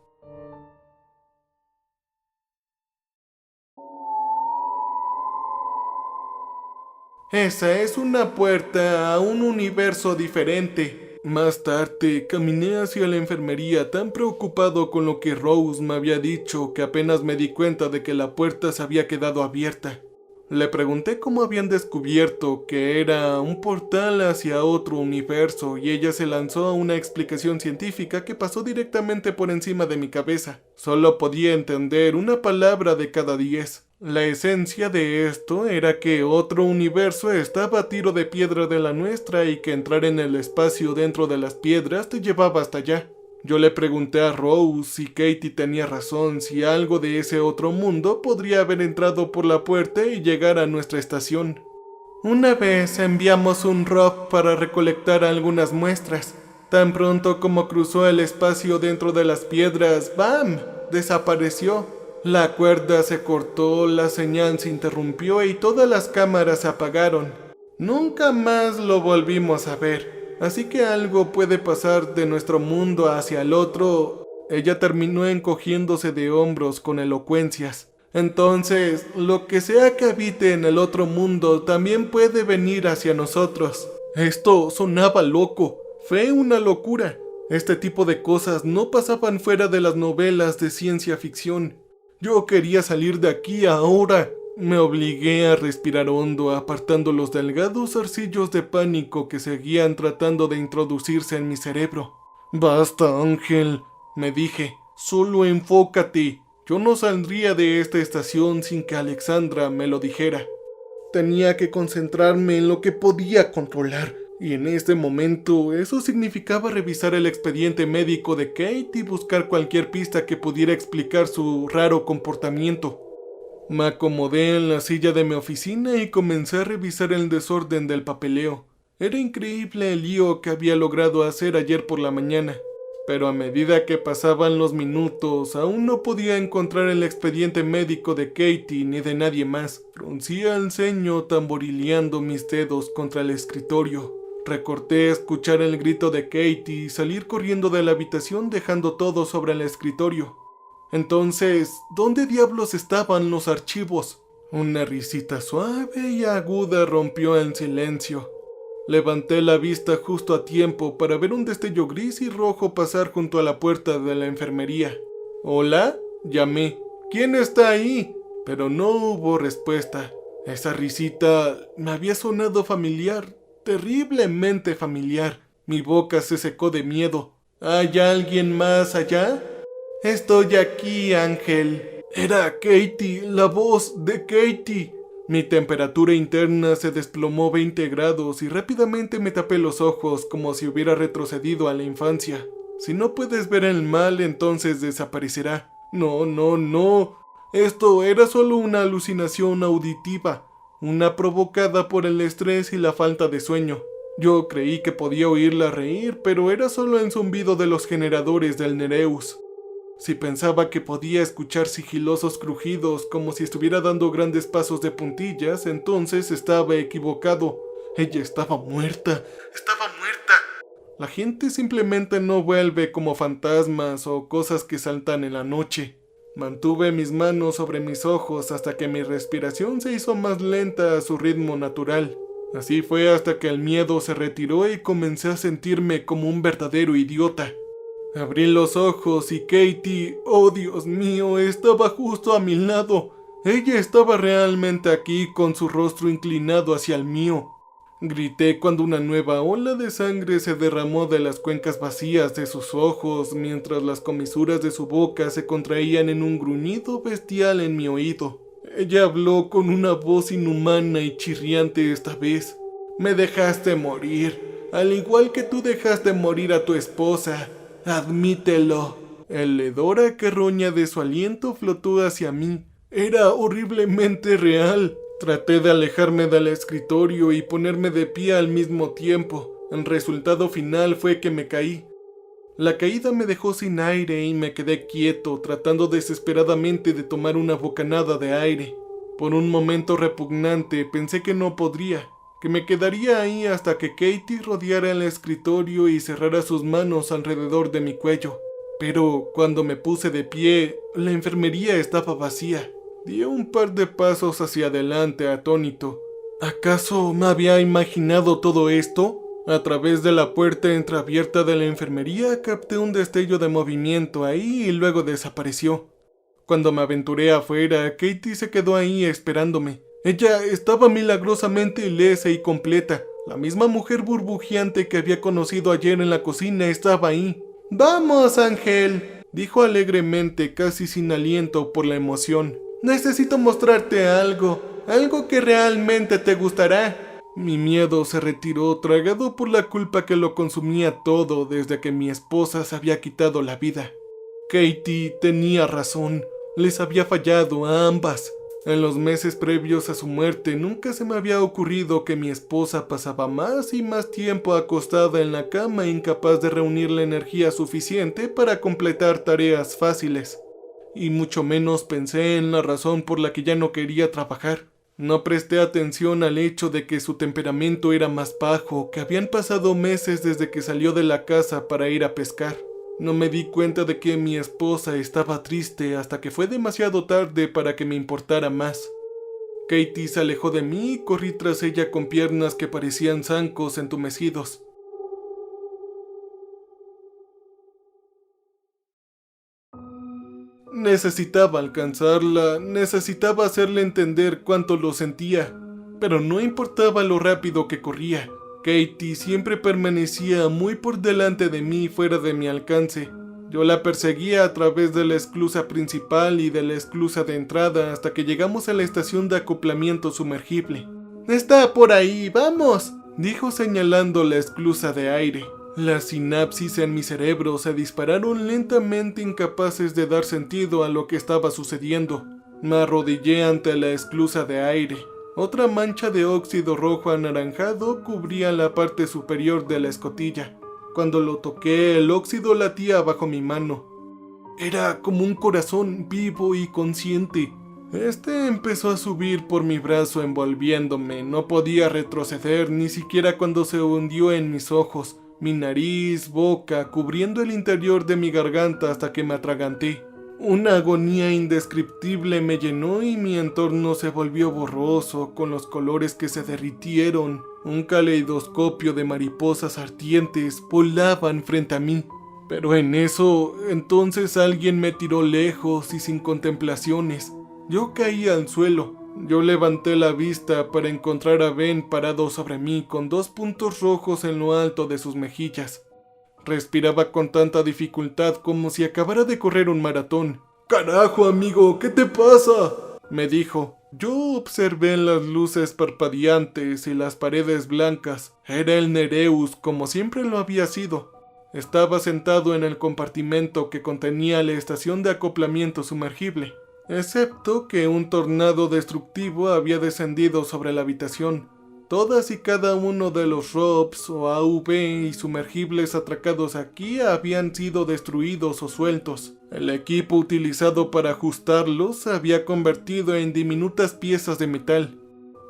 A: Esa es una puerta a un universo diferente. Más tarde, caminé hacia la enfermería tan preocupado con lo que Rose me había dicho que apenas me di cuenta de que la puerta se había quedado abierta. Le pregunté cómo habían descubierto que era un portal hacia otro universo y ella se lanzó a una explicación científica que pasó directamente por encima de mi cabeza. Solo podía entender una palabra de cada 10. La esencia de esto era que otro universo estaba a tiro de piedra de la nuestra y que entrar en el espacio dentro de las piedras te llevaba hasta allá. Yo le pregunté a Rose si Katie tenía razón, si algo de ese otro mundo podría haber entrado por la puerta y llegar a nuestra estación. Una vez enviamos un rock para recolectar algunas muestras. Tan pronto como cruzó el espacio dentro de las piedras, ¡bam!, desapareció. La cuerda se cortó, la señal se interrumpió y todas las cámaras se apagaron. Nunca más lo volvimos a ver. Así que algo puede pasar de nuestro mundo hacia el otro. Ella terminó encogiéndose de hombros con elocuencias. Entonces, lo que sea que habite en el otro mundo también puede venir hacia nosotros. Esto sonaba loco. Fue una locura. Este tipo de cosas no pasaban fuera de las novelas de ciencia ficción. Yo quería salir de aquí ahora. Me obligué a respirar hondo, apartando los delgados zarcillos de pánico que seguían tratando de introducirse en mi cerebro. «Basta, Ángel», me dije, «solo enfócate. Yo no saldría de esta estación sin que Alexandra me lo dijera». Tenía que concentrarme en lo que podía controlar, y en este momento eso significaba revisar el expediente médico de Kate y buscar cualquier pista que pudiera explicar su raro comportamiento. Me acomodé en la silla de mi oficina y comencé a revisar el desorden del papeleo. Era increíble el lío que había logrado hacer ayer por la mañana, pero a medida que pasaban los minutos aún no podía encontrar el expediente médico de Katie ni de nadie más. Fruncía el ceño tamborileando mis dedos contra el escritorio. Recorté escuchar el grito de Katie y salir corriendo de la habitación dejando todo sobre el escritorio. Entonces, ¿dónde diablos estaban los archivos? Una risita suave y aguda rompió el silencio. Levanté la vista justo a tiempo para ver un destello gris y rojo pasar junto a la puerta de la enfermería. «¿Hola?», llamé. «¿Quién está ahí?». Pero no hubo respuesta. Esa risita me había sonado familiar, terriblemente familiar. Mi boca se secó de miedo. «¿Hay alguien más allá?». «Estoy aquí, Ángel». Era Katie, la voz de Katie. Mi temperatura interna se desplomó 20 grados y rápidamente me tapé los ojos como si hubiera retrocedido a la infancia. Si no puedes ver el mal, entonces desaparecerá. No, no, no. Esto era solo una alucinación auditiva, una provocada por el estrés y la falta de sueño. Yo creí que podía oírla reír, pero era solo el zumbido de los generadores del Nereus. Si pensaba que podía escuchar sigilosos crujidos como si estuviera dando grandes pasos de puntillas, entonces estaba equivocado. Ella estaba muerta. ¡Estaba muerta! La gente simplemente no vuelve como fantasmas o cosas que saltan en la noche. Mantuve mis manos sobre mis ojos hasta que mi respiración se hizo más lenta a su ritmo natural. Así fue hasta que el miedo se retiró y comencé a sentirme como un verdadero idiota. Abrí los ojos y Katie, oh Dios mío, estaba justo a mi lado. Ella estaba realmente aquí con su rostro inclinado hacia el mío. Grité cuando una nueva ola de sangre se derramó de las cuencas vacías de sus ojos, mientras las comisuras de su boca se contraían en un gruñido bestial en mi oído. Ella habló con una voz inhumana y chirriante esta vez. «Me dejaste morir, al igual que tú dejaste morir a tu esposa. Admítelo». El hedor a carroña de su aliento flotó hacia mí. Era horriblemente real. Traté de alejarme del escritorio y ponerme de pie al mismo tiempo. El resultado final fue que me caí. La caída me dejó sin aire y me quedé quieto, tratando desesperadamente de tomar una bocanada de aire. Por un momento repugnante pensé que no podría, que me quedaría ahí hasta que Katie rodeara el escritorio y cerrara sus manos alrededor de mi cuello. Pero cuando me puse de pie, la enfermería estaba vacía. Di un par de pasos hacia adelante atónito. ¿Acaso me había imaginado todo esto? A través de la puerta entreabierta de la enfermería capté un destello de movimiento ahí y luego desapareció. Cuando me aventuré afuera, Katie se quedó ahí esperándome. Ella estaba milagrosamente ilesa y completa. La misma mujer burbujeante que había conocido ayer en la cocina estaba ahí. «Vamos, Ángel», dijo alegremente, casi sin aliento por la emoción. «Necesito mostrarte algo que realmente te gustará». Mi miedo se retiró, tragado por la culpa que lo consumía todo desde que mi esposa se había quitado la vida. Katie tenía razón, les había fallado a ambas. En los meses previos a su muerte nunca se me había ocurrido que mi esposa pasaba más y más tiempo acostada en la cama, incapaz de reunir la energía suficiente para completar tareas fáciles. Y mucho menos pensé en la razón por la que ya no quería trabajar. No presté atención al hecho de que su temperamento era más bajo, que habían pasado meses desde que salió de la casa para ir a pescar. No me di cuenta de que mi esposa estaba triste hasta que fue demasiado tarde para que me importara más. Katie se alejó de mí y corrí tras ella con piernas que parecían zancos entumecidos. Necesitaba alcanzarla, necesitaba hacerle entender cuánto lo sentía, pero no importaba lo rápido que corría. Katie siempre permanecía muy por delante de mí, fuera de mi alcance. Yo la perseguía a través de la esclusa principal y de la esclusa de entrada hasta que llegamos a la estación de acoplamiento sumergible. «Está por ahí, vamos», dijo señalando la esclusa de aire. Las sinapsis en mi cerebro se dispararon lentamente, incapaces de dar sentido a lo que estaba sucediendo. Me arrodillé ante la esclusa de aire. Otra mancha de óxido rojo anaranjado cubría la parte superior de la escotilla. Cuando lo toqué, el óxido latía bajo mi mano. Era como un corazón vivo y consciente. Este empezó a subir por mi brazo envolviéndome. No podía retroceder, ni siquiera cuando se hundió en mis ojos, mi nariz, boca, cubriendo el interior de mi garganta hasta que me atraganté. Una agonía indescriptible me llenó y mi entorno se volvió borroso, con los colores que se derritieron. Un caleidoscopio de mariposas ardientes volaban frente a mí. Pero en eso, entonces alguien me tiró lejos y sin contemplaciones. Yo caí al suelo. Yo levanté la vista para encontrar a Ben parado sobre mí con 2 puntos rojos en lo alto de sus mejillas. Respiraba con tanta dificultad como si acabara de correr un maratón. «¡Carajo, amigo! ¿Qué te pasa?», me dijo. Yo observé las luces parpadeantes y las paredes blancas. Era el Nereus, como siempre lo había sido. Estaba sentado en el compartimento que contenía la estación de acoplamiento sumergible, excepto que un tornado destructivo había descendido sobre la habitación. Todas y cada uno de los ROPs o AV y sumergibles atracados aquí habían sido destruidos o sueltos. El equipo utilizado para ajustarlos se había convertido en diminutas piezas de metal.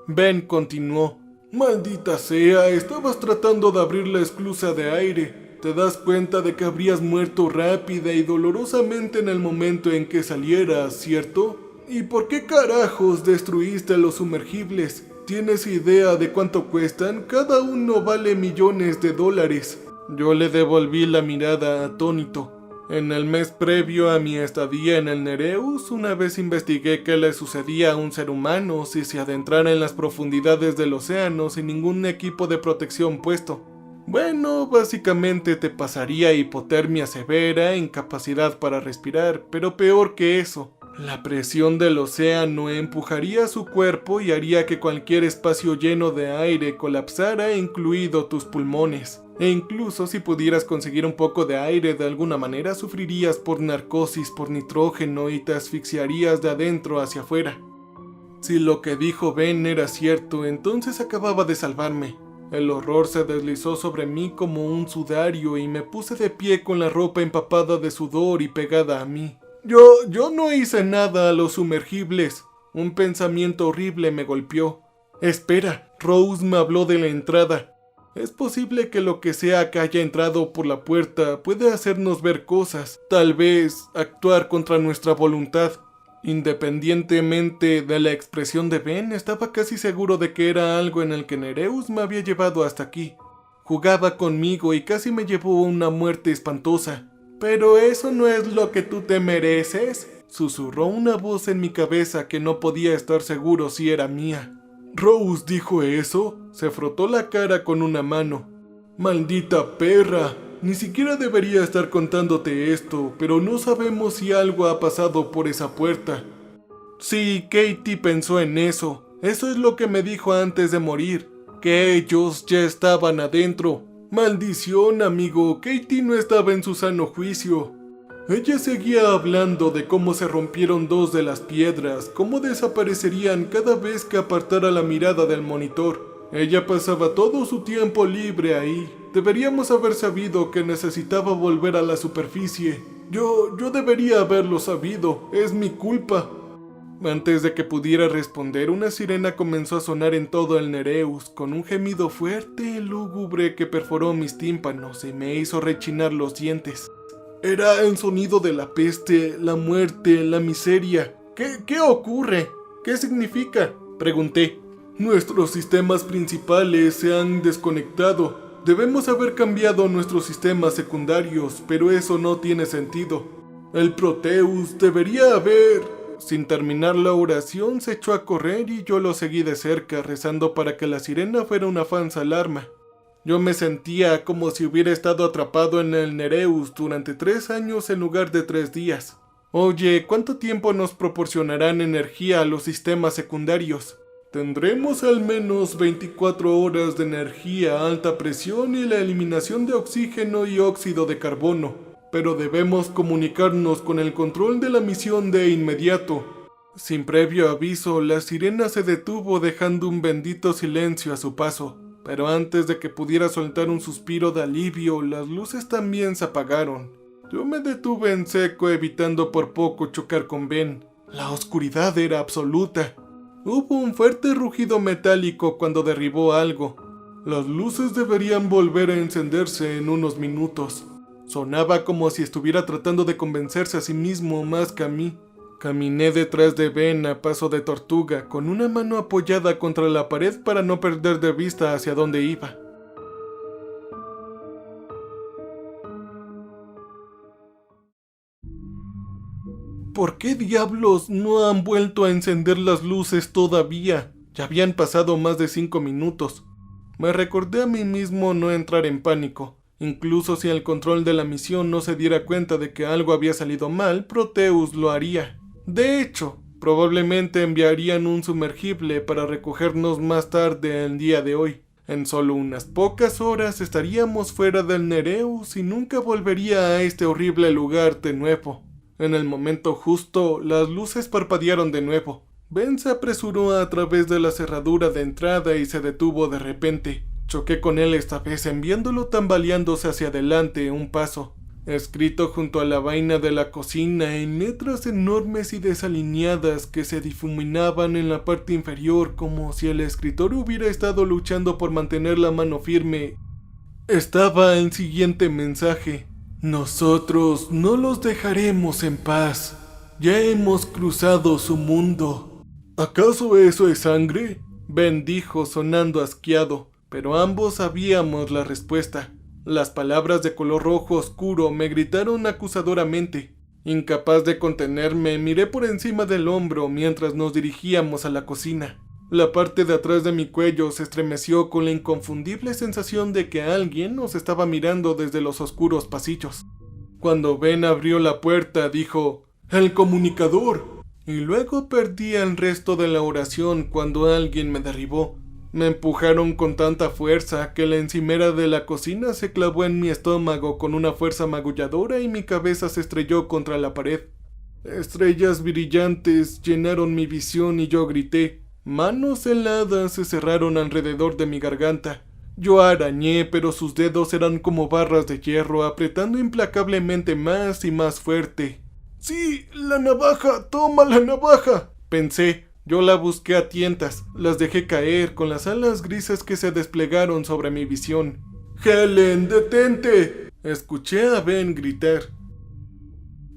A: Ben continuó. «Maldita sea, estabas tratando de abrir la esclusa de aire. Te das cuenta de que habrías muerto rápida y dolorosamente en el momento en que salieras, ¿cierto? ¿Y por qué carajos destruiste los sumergibles? ¿Tienes idea de cuánto cuestan? Cada uno vale millones de dólares». Yo le devolví la mirada atónito. En el mes previo a mi estadía en el Nereus, una vez investigué qué le sucedía a un ser humano si se adentrara en las profundidades del océano sin ningún equipo de protección puesto. Bueno, básicamente te pasaría hipotermia severa, incapacidad para respirar, pero peor que eso. La presión del océano empujaría su cuerpo y haría que cualquier espacio lleno de aire colapsara, incluido tus pulmones. E incluso si pudieras conseguir un poco de aire de alguna manera, sufrirías por narcosis por nitrógeno y te asfixiarías de adentro hacia afuera. Si lo que dijo Ben era cierto, entonces acababa de salvarme. El horror se deslizó sobre mí como un sudario y me puse de pie con la ropa empapada de sudor y pegada a mí. Yo no hice nada a los sumergibles», Un pensamiento horrible me golpeó. Espera, Rose me habló de la entrada. Es posible que lo que sea que haya entrado por la puerta pueda hacernos ver cosas, tal vez actuar contra nuestra voluntad. Independientemente de la expresión de Ben, estaba casi seguro de que era algo en el que Nereus me había llevado hasta aquí. Jugaba conmigo y casi me llevó a una muerte espantosa. «¿Pero eso no es lo que tú te mereces?», susurró una voz en mi cabeza que no podía estar seguro si era mía. «¿Rose dijo eso?», se frotó la cara con una mano. «Maldita perra, ni siquiera debería estar contándote esto, pero no sabemos si algo ha pasado por esa puerta». Sí, Katie pensó en eso. Eso es lo que me dijo antes de morir, que ellos ya estaban adentro. Maldición, amigo, Katie no estaba en su sano juicio. Ella seguía hablando de cómo se rompieron dos de las piedras, cómo desaparecerían cada vez que apartara la mirada del monitor. Ella pasaba todo su tiempo libre ahí. Deberíamos haber sabido que necesitaba volver a la superficie. Yo debería haberlo sabido, es mi culpa. Antes de que pudiera responder, una sirena comenzó a sonar en todo el Nereus, con un gemido fuerte y lúgubre que perforó mis tímpanos y me hizo rechinar los dientes. Era el sonido de la peste, la muerte, la miseria. ¿Qué ocurre? ¿Qué significa?, pregunté. Nuestros sistemas principales se han desconectado. Debemos haber cambiado nuestros sistemas secundarios, pero eso no tiene sentido. El Proteus debería haber... Sin terminar la oración se echó a correr y yo lo seguí de cerca, rezando para que la sirena fuera una falsa alarma. Yo me sentía como si hubiera estado atrapado en el Nereus durante 3 años en lugar de 3 días. Oye, ¿cuánto tiempo nos proporcionarán energía a los sistemas secundarios? Tendremos al menos 24 horas de energía a alta presión y la eliminación de oxígeno y óxido de carbono. Pero debemos comunicarnos con el control de la misión de inmediato. Sin previo aviso, la sirena se detuvo dejando un bendito silencio a su paso. Pero antes de que pudiera soltar un suspiro de alivio, las luces también se apagaron. Yo me detuve en seco, evitando por poco chocar con Ben. La oscuridad era absoluta. Hubo un fuerte rugido metálico cuando derribó algo. Las luces deberían volver a encenderse en unos minutos. Sonaba como si estuviera tratando de convencerse a sí mismo más que a mí. Caminé detrás de Ben a paso de tortuga, con una mano apoyada contra la pared para no perder de vista hacia dónde iba. ¿Por qué diablos no han vuelto a encender las luces todavía? Ya habían pasado más de 5 minutos. Me recordé a mí mismo no entrar en pánico. Incluso si el control de la misión no se diera cuenta de que algo había salido mal, Proteus lo haría. De hecho, probablemente enviarían un sumergible para recogernos más tarde el día de hoy. En solo unas pocas horas estaríamos fuera del Nereus y nunca volvería a este horrible lugar de nuevo. En el momento justo, las luces parpadearon de nuevo. Ben se apresuró a través de la cerradura de entrada y se detuvo de repente. Choqué con él esta vez, enviándolo tambaleándose hacia adelante un paso. Escrito junto a la vaina de la cocina en letras enormes y desalineadas que se difuminaban en la parte inferior, como si el escritor hubiera estado luchando por mantener la mano firme, estaba el siguiente mensaje: «Nosotros no los dejaremos en paz. Ya hemos cruzado su mundo». ¿Acaso eso es sangre?, Ben dijo sonando asqueado. Pero ambos sabíamos la respuesta. Las palabras de color rojo oscuro me gritaron acusadoramente. Incapaz de contenerme, miré por encima del hombro mientras nos dirigíamos a la cocina. La parte de atrás de mi cuello se estremeció con la inconfundible sensación de que alguien nos estaba mirando desde los oscuros pasillos. Cuando Ben abrió la puerta, dijo: «¡El comunicador!». Y luego perdí el resto de la oración cuando alguien me derribó. Me empujaron con tanta fuerza que la encimera de la cocina se clavó en mi estómago con una fuerza magulladora y mi cabeza se estrelló contra la pared. Estrellas brillantes llenaron mi visión y yo grité. Manos heladas se cerraron alrededor de mi garganta. Yo arañé, pero sus dedos eran como barras de hierro, apretando implacablemente más y más fuerte. «¡Sí, la navaja! ¡Toma la navaja!», pensé. Yo la busqué a tientas, las dejé caer con las alas grises que se desplegaron sobre mi visión. ¡Helen, detente!, escuché a Ben gritar.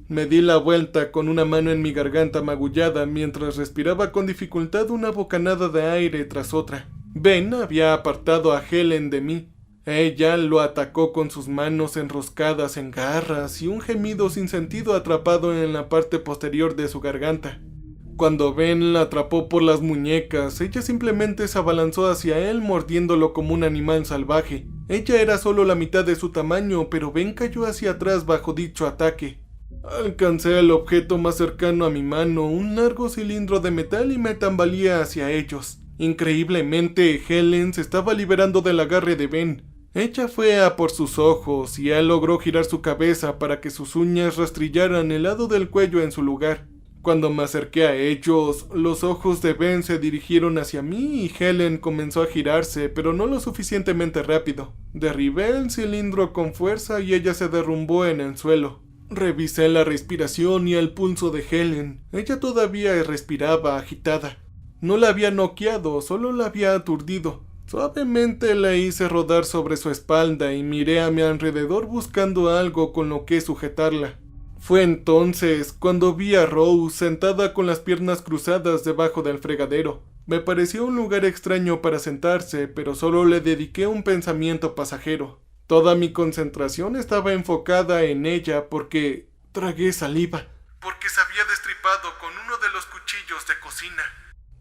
A: Me di la vuelta con una mano en mi garganta magullada mientras respiraba con dificultad una bocanada de aire tras otra. Ben había apartado a Helen de mí. Ella lo atacó con sus manos enroscadas en garras y un gemido sin sentido atrapado en la parte posterior de su garganta. Cuando Ben la atrapó por las muñecas, ella simplemente se abalanzó hacia él mordiéndolo como un animal salvaje. Ella era solo la mitad de su tamaño, pero Ben cayó hacia atrás bajo dicho ataque. Alcancé el objeto más cercano a mi mano, un largo cilindro de metal, y me tambaleé hacia ellos. Increíblemente, Helen se estaba liberando del agarre de Ben. Ella fue a por sus ojos y él logró girar su cabeza para que sus uñas rastrillaran el lado del cuello en su lugar. Cuando me acerqué a ellos, los ojos de Ben se dirigieron hacia mí y Helen comenzó a girarse, pero no lo suficientemente rápido. Derribé el cilindro con fuerza y ella se derrumbó en el suelo. Revisé la respiración y el pulso de Helen. Ella todavía respiraba agitada. No la había noqueado, solo la había aturdido. Suavemente la hice rodar sobre su espalda y miré a mi alrededor buscando algo con lo que sujetarla. Fue entonces cuando vi a Rose sentada con las piernas cruzadas debajo del fregadero. Me pareció un lugar extraño para sentarse, pero solo le dediqué un pensamiento pasajero. Toda mi concentración estaba enfocada en ella porque tragué saliva, porque se había destripado con uno de los cuchillos de cocina.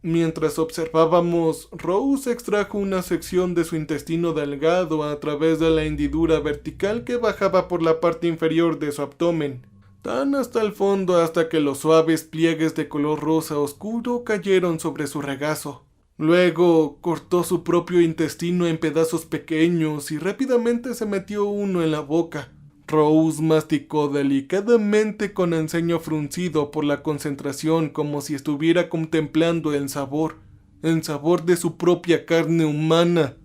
A: Mientras observábamos, Rose extrajo una sección de su intestino delgado a través de la hendidura vertical que bajaba por la parte inferior de su abdomen, tan hasta el fondo hasta que los suaves pliegues de color rosa oscuro cayeron sobre su regazo. Luego cortó su propio intestino en pedazos pequeños y rápidamente se metió uno en la boca. Rose masticó delicadamente con el ceño fruncido por la concentración, como si estuviera contemplando el sabor de su propia carne humana.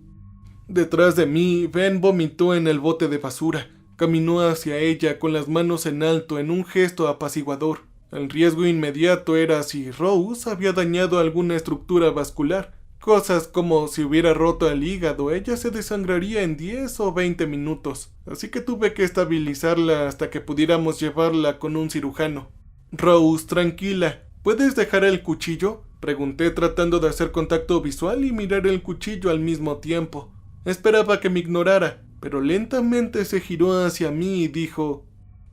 A: Detrás de mí, Ben vomitó en el bote de basura. Caminó hacia ella con las manos en alto en un gesto apaciguador. El riesgo inmediato era si Rose había dañado alguna estructura vascular. Cosas como si hubiera roto el hígado, ella se desangraría en 10 o 20 minutos. Así que tuve que estabilizarla hasta que pudiéramos llevarla con un cirujano. Rose, tranquila. ¿Puedes dejar el cuchillo?, pregunté tratando de hacer contacto visual y mirar el cuchillo al mismo tiempo. Esperaba que me ignorara, pero lentamente se giró hacia mí y dijo: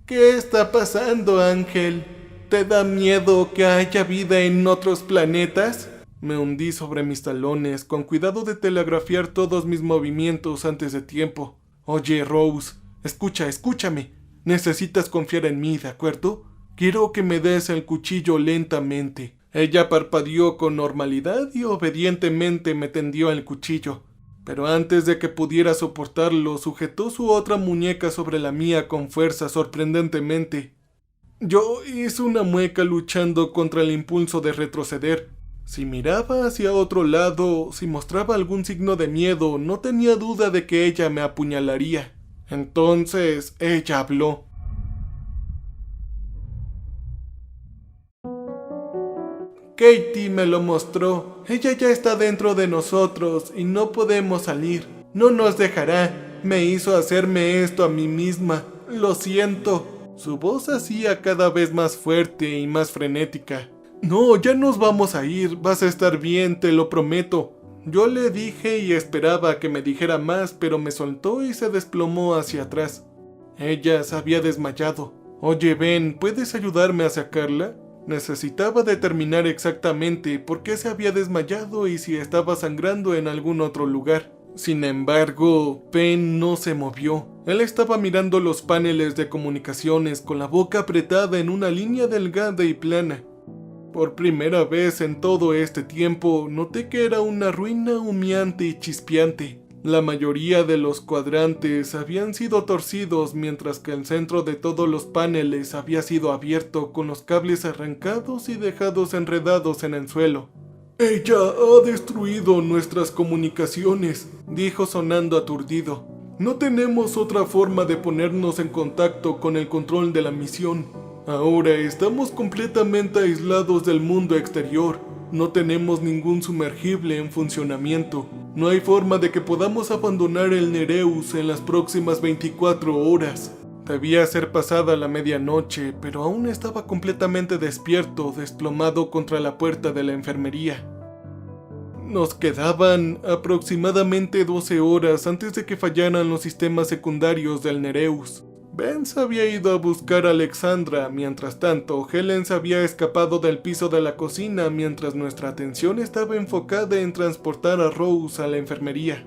A: ¿Qué está pasando, Ángel? ¿Te da miedo que haya vida en otros planetas? Me hundí sobre mis talones, con cuidado de telegrafiar todos mis movimientos antes de tiempo. Oye, Rose, escúchame. Necesitas confiar en mí, ¿de acuerdo? Quiero que me des el cuchillo lentamente. Ella parpadeó con normalidad y obedientemente me tendió el cuchillo. Pero antes de que pudiera soportarlo, sujetó su otra muñeca sobre la mía con fuerza sorprendentemente. Yo hice una mueca luchando contra el impulso de retroceder. Si miraba hacia otro lado, si mostraba algún signo de miedo, no tenía duda de que ella me apuñalaría. Entonces ella habló. Katie me lo mostró. Ella ya está dentro de nosotros y no podemos salir. No nos dejará. Me hizo hacerme esto a mí misma. Lo siento. Su voz hacía cada vez más fuerte y más frenética. No, ya nos vamos a ir. Vas a estar bien, te lo prometo. Yo le dije y esperaba que me dijera más, pero me soltó y se desplomó hacia atrás. Ella se había desmayado. Oye, Ben, ¿puedes ayudarme a sacarla? Necesitaba determinar exactamente por qué se había desmayado y si estaba sangrando en algún otro lugar. Sin embargo, Ben no se movió. Él estaba mirando los paneles de comunicaciones con la boca apretada en una línea delgada y plana. Por primera vez en todo este tiempo, noté que era una ruina humeante y chispeante. La mayoría de los cuadrantes habían sido torcidos, mientras que el centro de todos los paneles había sido abierto, con los cables arrancados y dejados enredados en el suelo. «Ella ha destruido nuestras comunicaciones», dijo sonando aturdido. «No tenemos otra forma de ponernos en contacto con el control de la misión. Ahora estamos completamente aislados del mundo exterior. No tenemos ningún sumergible en funcionamiento. No hay forma de que podamos abandonar el Nereus en las próximas 24 horas. Debía ser pasada la medianoche, pero aún estaba completamente despierto, desplomado contra la puerta de la enfermería. Nos quedaban aproximadamente 12 horas antes de que fallaran los sistemas secundarios del Nereus. Ben se había ido a buscar a Alexandra, mientras tanto, Helen se había escapado del piso de la cocina mientras nuestra atención estaba enfocada en transportar a Rose a la enfermería.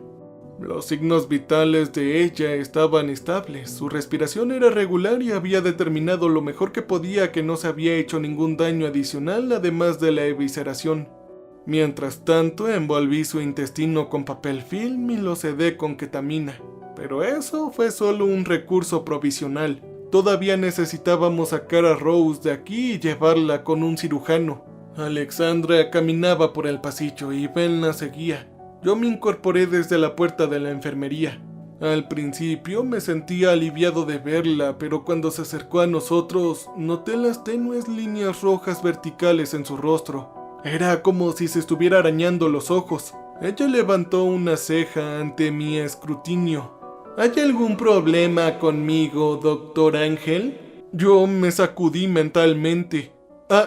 A: Los signos vitales de ella estaban estables, su respiración era regular y había determinado lo mejor que podía que no se había hecho ningún daño adicional además de la evisceración. Mientras tanto, envolví su intestino con papel film y lo sedé con ketamina. Pero eso fue solo un recurso provisional. Todavía necesitábamos sacar a Rose de aquí y llevarla con un cirujano. Alexandra caminaba por el pasillo y Ben la seguía. Yo me incorporé desde la puerta de la enfermería. Al principio me sentía aliviado de verla, pero cuando se acercó a nosotros, noté las tenues líneas rojas verticales en su rostro. Era como si se estuviera arañando los ojos. Ella levantó una ceja ante mi escrutinio. ¿Hay algún problema conmigo, Dr. Ángel? Yo me sacudí mentalmente.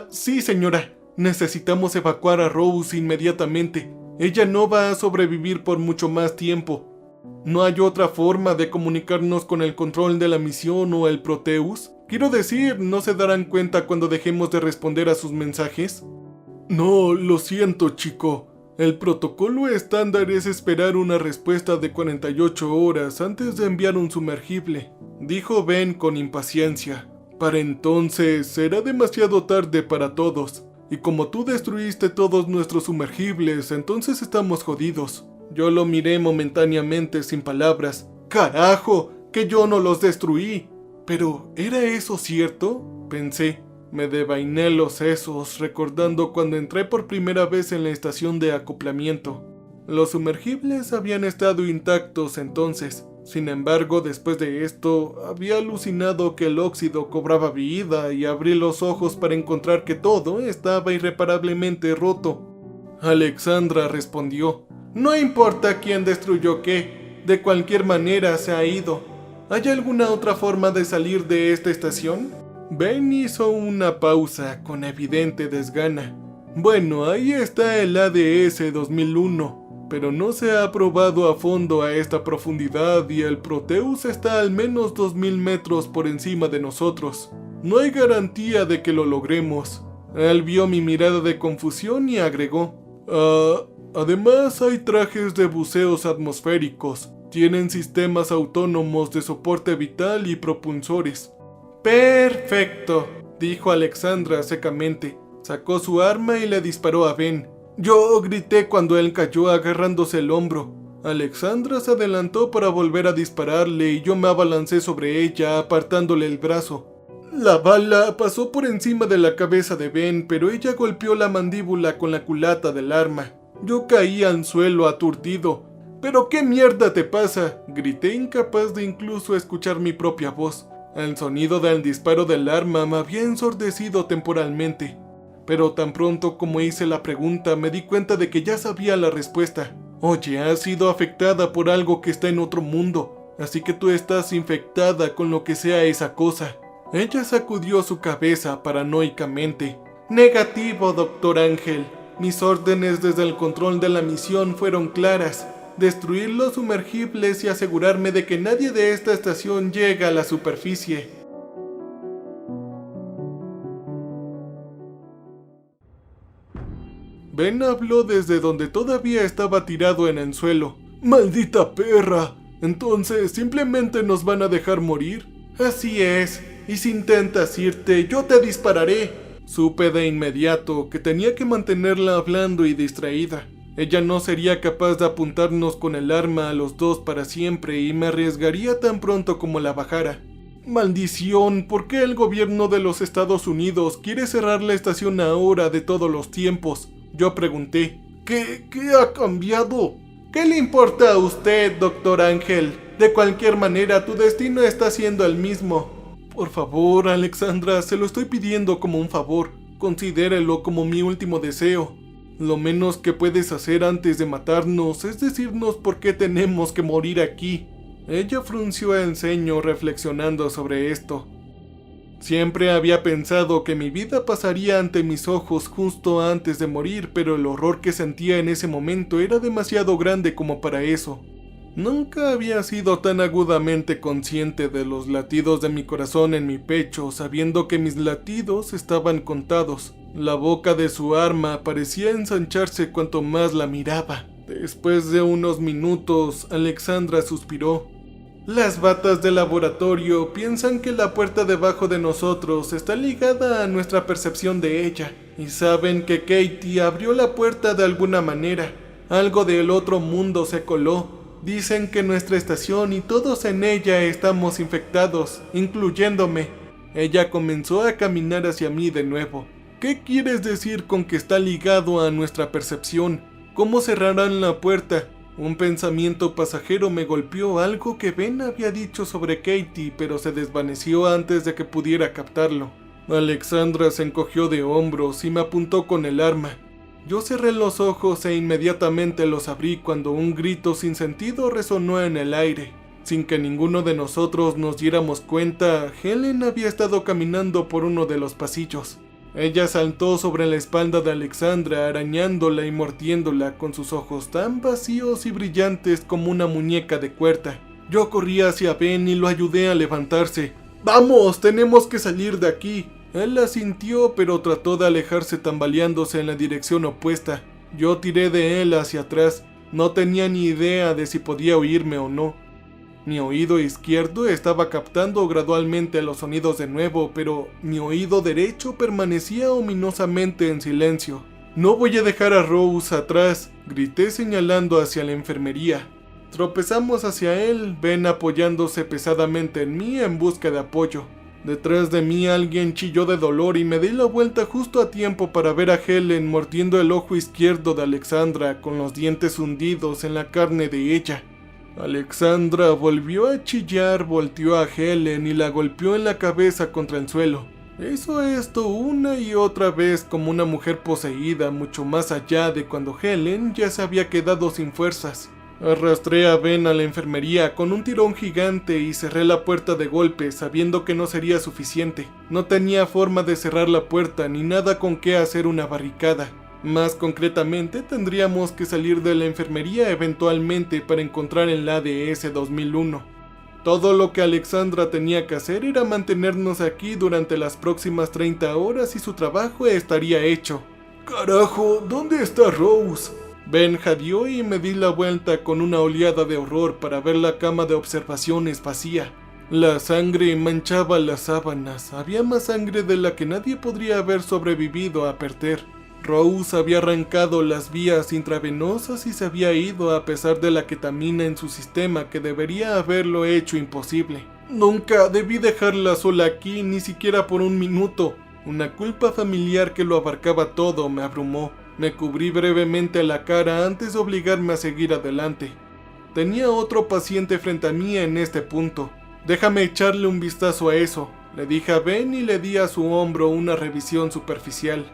A: Sí, señora. Necesitamos evacuar a Rose inmediatamente. Ella no va a sobrevivir por mucho más tiempo. ¿No hay otra forma de comunicarnos con el control de la misión o el Proteus? Quiero decir, ¿no se darán cuenta cuando dejemos de responder a sus mensajes? No, lo siento, chico. El protocolo estándar es esperar una respuesta de 48 horas antes de enviar un sumergible, dijo Ben con impaciencia. Para entonces será demasiado tarde para todos, y como tú destruiste todos nuestros sumergibles, entonces estamos jodidos. Yo lo miré momentáneamente sin palabras. ¡Carajo! ¡Que yo no los destruí! ¿Pero era eso cierto? Pensé. Me devainé los sesos recordando cuando entré por primera vez en la estación de acoplamiento. Los sumergibles habían estado intactos entonces. Sin embargo, después de esto, había alucinado que el óxido cobraba vida y abrí los ojos para encontrar que todo estaba irreparablemente roto. Alexandra respondió: «No importa quién destruyó qué, de cualquier manera se ha ido. ¿Hay alguna otra forma de salir de esta estación?» Ben hizo una pausa con evidente desgana. Bueno, ahí está el ADS 2001, pero no se ha probado a fondo a esta profundidad y el Proteus está al menos 2000 metros por encima de nosotros. No hay garantía de que lo logremos. Él vio mi mirada de confusión y agregó: además hay trajes de buceos atmosféricos. Tienen sistemas autónomos de soporte vital y propulsores. «Perfecto», dijo Alexandra secamente. Sacó su arma y le disparó a Ben. Yo grité cuando él cayó agarrándose el hombro. Alexandra se adelantó para volver a dispararle y yo me abalancé sobre ella apartándole el brazo. La bala pasó por encima de la cabeza de Ben, pero ella golpeó la mandíbula con la culata del arma. Yo caí al suelo aturdido. «¿Pero qué mierda te pasa?», grité, incapaz de incluso escuchar mi propia voz. El sonido del disparo del arma me había ensordecido temporalmente, pero tan pronto como hice la pregunta me di cuenta de que ya sabía la respuesta. «Oye, has sido afectada por algo que está en otro mundo, así que tú estás infectada con lo que sea esa cosa». Ella sacudió su cabeza paranoicamente. «Negativo, Dr. Ángel. Mis órdenes desde el control de la misión fueron claras. Destruir los sumergibles y asegurarme de que nadie de esta estación llegue a la superficie». Ben habló desde donde todavía estaba tirado en el suelo. «¡Maldita perra! Entonces, ¿simplemente nos van a dejar morir?» «Así es, y si intentas irte, yo te dispararé». Supe de inmediato que tenía que mantenerla hablando y distraída. Ella no sería capaz de apuntarnos con el arma a los dos para siempre y me arriesgaría tan pronto como la bajara. «Maldición, ¿por qué el gobierno de los Estados Unidos quiere cerrar la estación ahora de todos los tiempos?», yo pregunté. ¿Qué ha cambiado? ¿Qué le importa a usted, Dr. Ángel? De cualquier manera, tu destino está siendo el mismo. Por favor, Alexandra, se lo estoy pidiendo como un favor. Considérelo como mi último deseo. Lo menos que puedes hacer antes de matarnos es decirnos por qué tenemos que morir aquí. Ella frunció el ceño reflexionando sobre esto. Siempre había pensado que mi vida pasaría ante mis ojos justo antes de morir, pero el horror que sentía en ese momento era demasiado grande como para eso. Nunca había sido tan agudamente consciente de los latidos de mi corazón en mi pecho, sabiendo que mis latidos estaban contados. La boca de su arma parecía ensancharse cuanto más la miraba. Después de unos minutos, Alexandra suspiró. Las batas del laboratorio piensan que la puerta debajo de nosotros está ligada a nuestra percepción de ella, y saben que Katie abrió la puerta de alguna manera. Algo del otro mundo se coló. Dicen que nuestra estación y todos en ella estamos infectados, incluyéndome. Ella comenzó a caminar hacia mí de nuevo. ¿Qué quieres decir con que está ligado a nuestra percepción? ¿Cómo cerrarán la puerta? Un pensamiento pasajero me golpeó, algo que Ben había dicho sobre Katie, pero se desvaneció antes de que pudiera captarlo. Alexandra se encogió de hombros y me apuntó con el arma. Yo cerré los ojos e inmediatamente los abrí cuando un grito sin sentido resonó en el aire. Sin que ninguno de nosotros nos diéramos cuenta, Helen había estado caminando por uno de los pasillos. Ella saltó sobre la espalda de Alexandra, arañándola y mordiéndola con sus ojos tan vacíos y brillantes como una muñeca de cuerda. Yo corrí hacia Ben y lo ayudé a levantarse. ¡Vamos! ¡Tenemos que salir de aquí! Él asintió, pero trató de alejarse tambaleándose en la dirección opuesta. Yo tiré de él hacia atrás. No tenía ni idea de si podía oírme o no. Mi oído izquierdo estaba captando gradualmente los sonidos de nuevo, pero mi oído derecho permanecía ominosamente en silencio. «No voy a dejar a Rose atrás», grité señalando hacia la enfermería. Tropezamos hacia él, Ben apoyándose pesadamente en mí en busca de apoyo. Detrás de mí alguien chilló de dolor y me di la vuelta justo a tiempo para ver a Helen mordiendo el ojo izquierdo de Alexandra con los dientes hundidos en la carne de ella. Alexandra volvió a chillar, volteó a Helen y la golpeó en la cabeza contra el suelo. Hizo esto una y otra vez como una mujer poseída, mucho más allá de cuando Helen ya se había quedado sin fuerzas. Arrastré a Ben a la enfermería con un tirón gigante y cerré la puerta de golpe, sabiendo que no sería suficiente. No tenía forma de cerrar la puerta ni nada con qué hacer una barricada. Más concretamente, tendríamos que salir de la enfermería eventualmente para encontrar el ADS 2001. Todo lo que Alexandra tenía que hacer era mantenernos aquí durante las próximas 30 horas y su trabajo estaría hecho. ¡Carajo! ¿Dónde está Rose? Ben jadeó y me di la vuelta con una oleada de horror para ver la cama de observaciones vacía. La sangre manchaba las sábanas. Había más sangre de la que nadie podría haber sobrevivido a perder. Rose había arrancado las vías intravenosas y se había ido a pesar de la ketamina en su sistema que debería haberlo hecho imposible. Nunca debí dejarla sola aquí, ni siquiera por un minuto. Una culpa familiar que lo abarcaba todo me abrumó. Me cubrí brevemente la cara antes de obligarme a seguir adelante. Tenía otro paciente frente a mí en este punto. Déjame echarle un vistazo a eso, le dije a Ben y le di a su hombro una revisión superficial.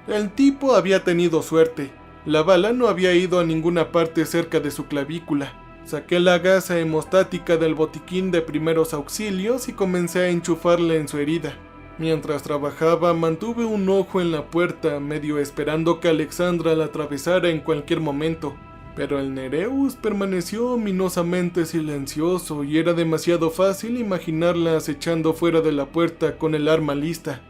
A: El tipo había tenido suerte. La bala no había ido a ninguna parte cerca de su clavícula. Saqué la gasa hemostática del botiquín de primeros auxilios y comencé a enchufarla en su herida. Mientras trabajaba, mantuve un ojo en la puerta, medio esperando que Alexandra la atravesara en cualquier momento. Pero el Nereus permaneció ominosamente silencioso y era demasiado fácil imaginarla acechando fuera de la puerta con el arma lista.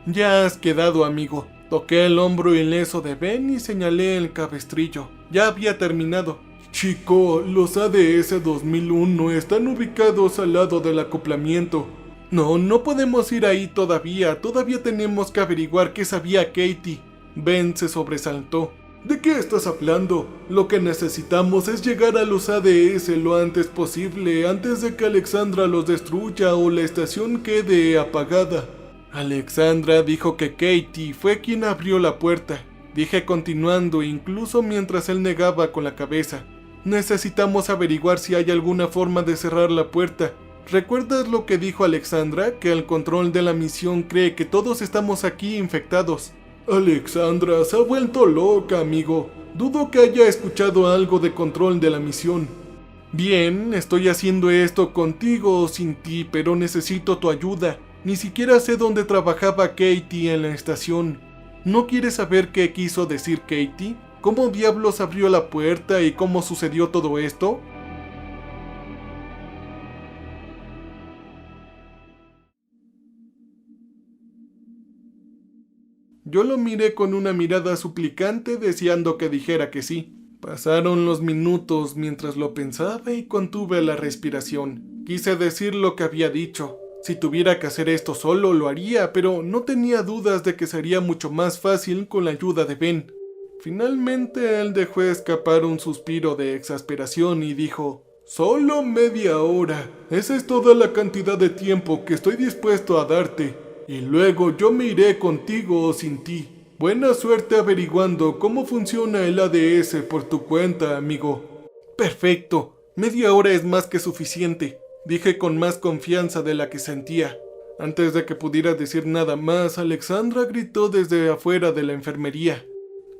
A: «Ya has quedado, amigo». Toqué el hombro ileso de Ben y señalé el cabestrillo. Ya había terminado. «Chico, los ADS 2001 están ubicados al lado del acoplamiento». No podemos ir ahí todavía tenemos que averiguar qué sabía Katie». Ben se sobresaltó. «¿De qué estás hablando? Lo que necesitamos es llegar a los ADS lo antes posible, antes de que Alexandra los destruya o la estación quede apagada». Alexandra dijo que Katie fue quien abrió la puerta, dije continuando incluso mientras él negaba con la cabeza. «Necesitamos averiguar si hay alguna forma de cerrar la puerta. ¿Recuerdas lo que dijo Alexandra? Que el control de la misión cree que todos estamos aquí infectados. Alexandra se ha vuelto loca, amigo. Dudo que haya escuchado algo de control de la misión. Bien, estoy haciendo esto contigo o sin ti, pero necesito tu ayuda. Ni siquiera sé dónde trabajaba Katie en la estación. ¿No quieres saber qué quiso decir Katie? ¿Cómo diablos abrió la puerta y cómo sucedió todo esto? Yo lo miré con una mirada suplicante deseando que dijera que sí. Pasaron los minutos mientras lo pensaba y contuve la respiración. Quise decir lo que había dicho. Si tuviera que hacer esto solo lo haría, pero no tenía dudas de que sería mucho más fácil con la ayuda de Ben. Finalmente él dejó escapar un suspiro de exasperación y dijo: «Solo media hora. Esa es toda la cantidad de tiempo que estoy dispuesto a darte. Y luego yo me iré contigo o sin ti. Buena suerte averiguando cómo funciona el ADS por tu cuenta, amigo». «Perfecto. Media hora es más que suficiente», dije con más confianza de la que sentía. Antes de que pudiera decir nada más, Alexandra gritó desde afuera de la enfermería.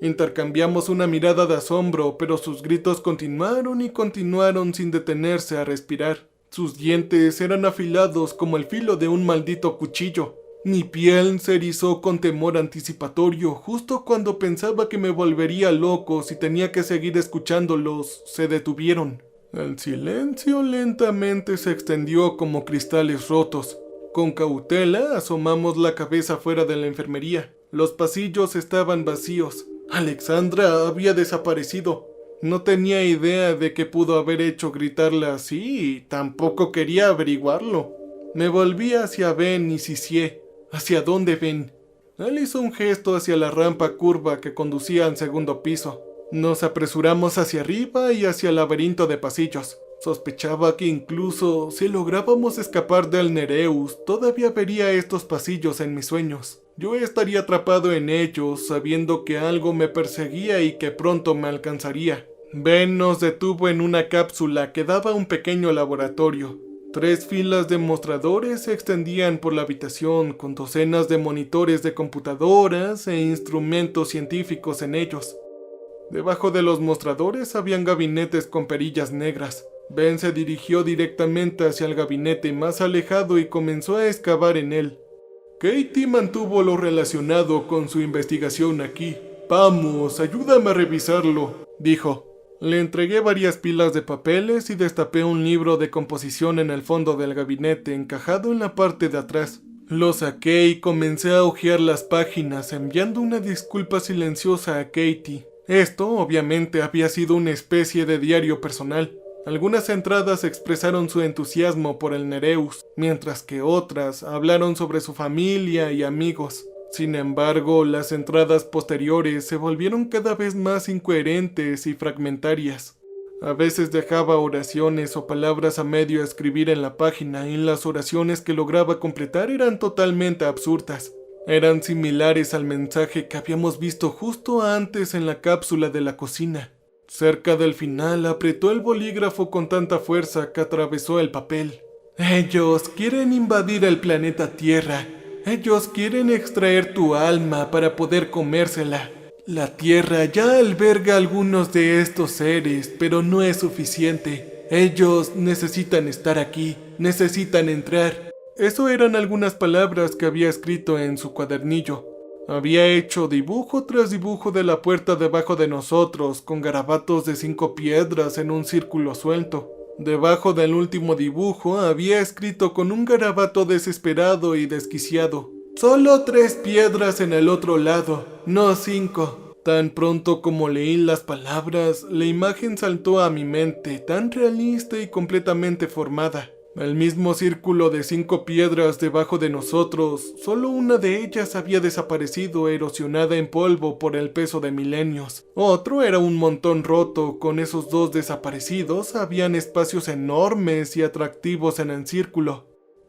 A: Intercambiamos una mirada de asombro, pero sus gritos continuaron y continuaron sin detenerse a respirar. Sus dientes eran afilados como el filo de un maldito cuchillo. Mi piel se erizó con temor anticipatorio justo cuando pensaba que me volvería loco si tenía que seguir escuchándolos. Se detuvieron. El silencio lentamente se extendió como cristales rotos. Con cautela asomamos la cabeza fuera de la enfermería. Los pasillos estaban vacíos. Alexandra había desaparecido. No tenía idea de qué pudo haber hecho gritarla así y tampoco quería averiguarlo. Me volví hacia Ben y Cicie. ¿Hacia dónde, Ben? Él hizo un gesto hacia la rampa curva que conducía al segundo piso. Nos apresuramos hacia arriba y hacia el laberinto de pasillos. Sospechaba que incluso si lográbamos escapar del Nereus, todavía vería estos pasillos en mis sueños. Yo estaría atrapado en ellos, sabiendo que algo me perseguía y que pronto me alcanzaría. Ben nos detuvo en una cápsula que daba a un pequeño laboratorio. 3 filas de mostradores se extendían por la habitación, con docenas de monitores de computadoras e instrumentos científicos en ellos. Debajo de los mostradores habían gabinetes con perillas negras. Ben se dirigió directamente hacia el gabinete más alejado y comenzó a excavar en él. Katie mantuvo lo relacionado con su investigación aquí. «Vamos, ayúdame a revisarlo», dijo. Le entregué varias pilas de papeles y destapé un libro de composición en el fondo del gabinete, encajado en la parte de atrás. Lo saqué y comencé a hojear las páginas, enviando una disculpa silenciosa a Katie. Esto, obviamente, había sido una especie de diario personal. Algunas entradas expresaron su entusiasmo por el Nereus, mientras que otras hablaron sobre su familia y amigos. Sin embargo, las entradas posteriores se volvieron cada vez más incoherentes y fragmentarias. A veces dejaba oraciones o palabras a medio escribir en la página y las oraciones que lograba completar eran totalmente absurdas. Eran similares al mensaje que habíamos visto justo antes en la cápsula de la cocina. Cerca del final apretó el bolígrafo con tanta fuerza que atravesó el papel. «Ellos quieren invadir el planeta Tierra. Ellos quieren extraer tu alma para poder comérsela. La Tierra ya alberga algunos de estos seres, pero no es suficiente. Ellos necesitan estar aquí, necesitan entrar». Eso eran algunas palabras que había escrito en su cuadernillo. Había hecho dibujo tras dibujo de la puerta debajo de nosotros, con garabatos de 5 piedras en un círculo suelto. Debajo del último dibujo había escrito con un garabato desesperado y desquiciado: «Solo 3 piedras en el otro lado, no 5». Tan pronto como leí las palabras, la imagen saltó a mi mente, tan realista y completamente formada. El mismo círculo de 5 piedras debajo de nosotros, solo una de ellas había desaparecido erosionada en polvo por el peso de milenios. Otro era un montón roto. Con esos 2 desaparecidos habían espacios enormes y atractivos en el círculo.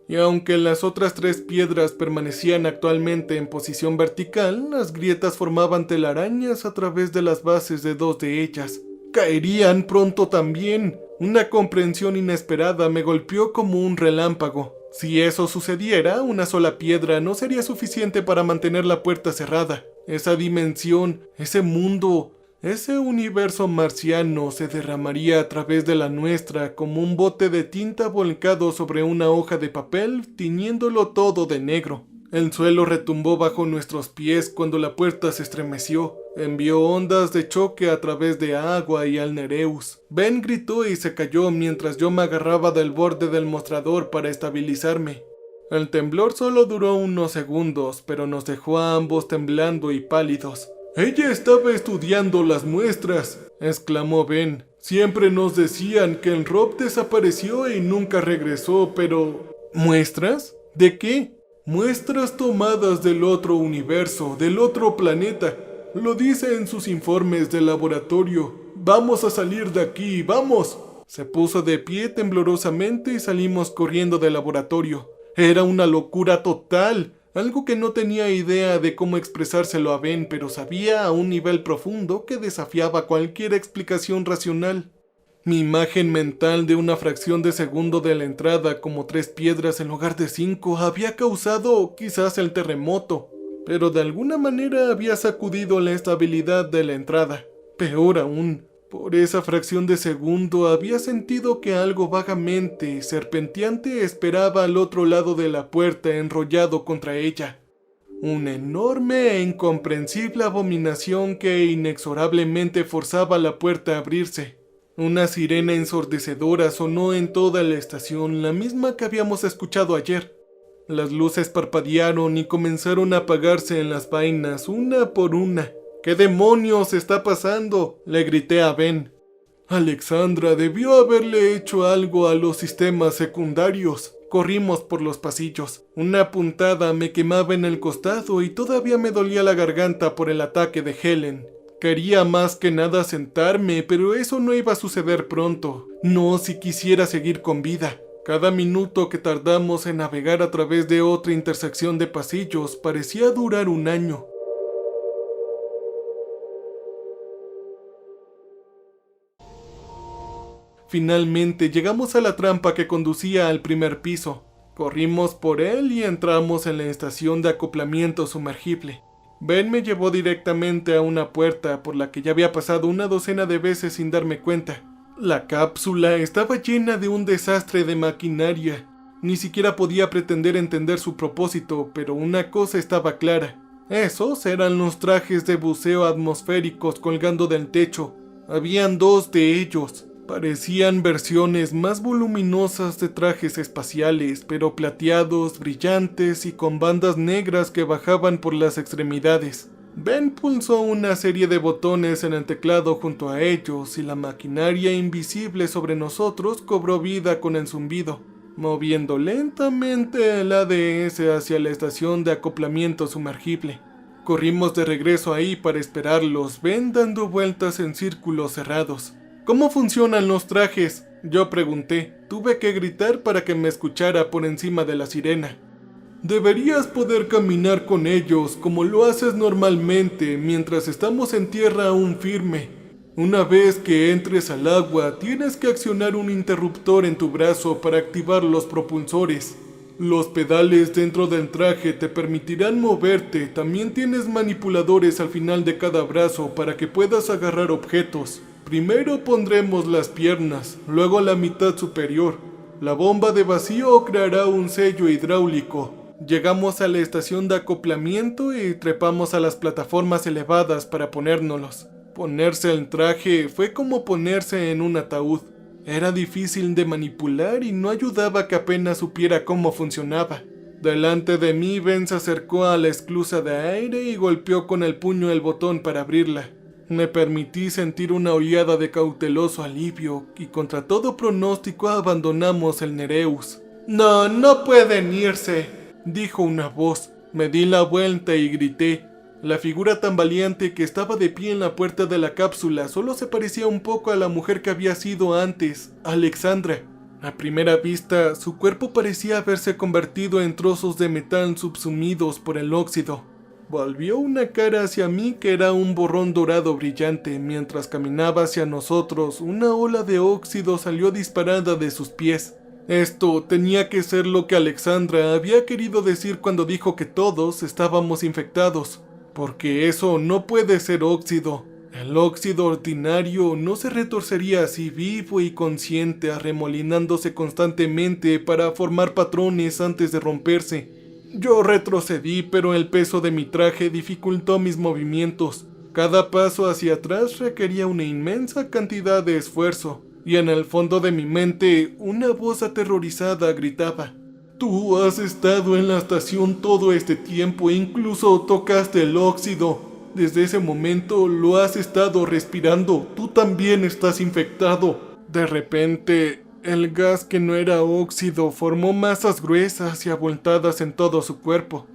A: Y aunque las otras 3 piedras permanecían actualmente en posición vertical, las grietas formaban telarañas a través de las bases de 2 de ellas. Caerían pronto también. Una comprensión inesperada me golpeó como un relámpago. Si eso sucediera, una sola piedra no sería suficiente para mantener la puerta cerrada. esa dimensión, ese mundo, ese universo marciano se derramaría a través de la nuestra como un bote de tinta volcado sobre una hoja de papel, tiñéndolo todo de negro. El suelo retumbó bajo nuestros pies cuando la puerta se estremeció. Envió ondas de choque a través de agua y al Nereus. Ben gritó y se cayó mientras yo me agarraba del borde del mostrador para estabilizarme. El temblor solo duró unos segundos, pero nos dejó a ambos temblando y pálidos. «Ella estaba estudiando las muestras», exclamó Ben. «Siempre nos decían que el Rob desapareció y nunca regresó, pero...» «¿Muestras? ¿De qué?» «Muestras tomadas del otro universo, del otro planeta. Lo dice en sus informes de laboratorio. Vamos a salir de aquí, vamos». Se puso de pie temblorosamente y salimos corriendo del laboratorio. Era una locura total, algo que no tenía idea de cómo expresárselo a Ben, pero sabía a un nivel profundo que desafiaba cualquier explicación racional. Mi imagen mental de una fracción de segundo de la entrada, como 3 piedras en lugar de 5, había causado quizás el terremoto, pero de alguna manera había sacudido la estabilidad de la entrada. Peor aún, por esa fracción de segundo había sentido que algo vagamente serpenteante esperaba al otro lado de la puerta enrollado contra ella. Una enorme e incomprensible abominación que inexorablemente forzaba la puerta a abrirse. Una sirena ensordecedora sonó en toda la estación, la misma que habíamos escuchado ayer. Las luces parpadearon y comenzaron a apagarse en las vainas, una por una. «¿Qué demonios está pasando?», le grité a Ben. «Alexandra debió haberle hecho algo a los sistemas secundarios». Corrimos por los pasillos. Una puntada me quemaba en el costado y todavía me dolía la garganta por el ataque de Helen. Quería más que nada sentarme, pero eso no iba a suceder pronto. No si quisiera seguir con vida. Cada minuto que tardamos en navegar a través de otra intersección de pasillos parecía durar un año. Finalmente llegamos a la trampa que conducía al primer piso. Corrimos por él y entramos en la estación de acoplamiento sumergible. Ben me llevó directamente a una puerta por la que ya había pasado una docena de veces sin darme cuenta. La cápsula estaba llena de un desastre de maquinaria. Ni siquiera podía pretender entender su propósito, pero una cosa estaba clara. Esos eran los trajes de buceo atmosféricos colgando del techo. Habían 2 de ellos. Parecían versiones más voluminosas de trajes espaciales, pero plateados, brillantes y con bandas negras que bajaban por las extremidades. Ben pulsó una serie de botones en el teclado junto a ellos y la maquinaria invisible sobre nosotros cobró vida con el zumbido, moviendo lentamente el ADS hacia la estación de acoplamiento sumergible. Corrimos de regreso ahí para esperarlos, Ben dando vueltas en círculos cerrados. «¿Cómo funcionan los trajes?», yo pregunté. Tuve que gritar para que me escuchara por encima de la sirena. «Deberías poder caminar con ellos como lo haces normalmente mientras estamos en tierra aún firme. Una vez que entres al agua, tienes que accionar un interruptor en tu brazo para activar los propulsores. Los pedales dentro del traje te permitirán moverte. También tienes manipuladores al final de cada brazo para que puedas agarrar objetos. Primero pondremos las piernas, luego la mitad superior. La bomba de vacío creará un sello hidráulico. Llegamos a la estación de acoplamiento y trepamos a las plataformas elevadas para ponérnoslos. Ponerse el traje fue como ponerse en un ataúd. Era difícil de manipular y no ayudaba que apenas supiera cómo funcionaba. Delante de mí, Ben se acercó a la esclusa de aire y golpeó con el puño el botón para abrirla. Me permití sentir una oleada de cauteloso alivio y contra todo pronóstico abandonamos el Nereus. «No, no pueden irse», dijo una voz. Me di la vuelta y grité. La figura tambaleante que estaba de pie en la puerta de la cápsula solo se parecía un poco a la mujer que había sido antes, Alexandra. A primera vista, su cuerpo parecía haberse convertido en trozos de metal subsumidos por el óxido. Volvió una cara hacia mí que era un borrón dorado brillante. Mientras caminaba hacia nosotros, una ola de óxido salió disparada de sus pies. Esto tenía que ser lo que Alexandra había querido decir cuando dijo que todos estábamos infectados. porque eso no puede ser óxido. El óxido ordinario no se retorcería así vivo y consciente, arremolinándose constantemente para formar patrones antes de romperse. Yo retrocedí, pero el peso de mi traje dificultó mis movimientos. Cada paso hacia atrás requería una inmensa cantidad de esfuerzo, y en el fondo de mi mente una voz aterrorizada gritaba: «Tú has estado en la estación todo este tiempo e incluso tocaste el óxido. Desde ese momento lo has estado respirando. Tú también estás infectado». De repente, el gas que no era óxido formó masas gruesas y abultadas en todo su cuerpo.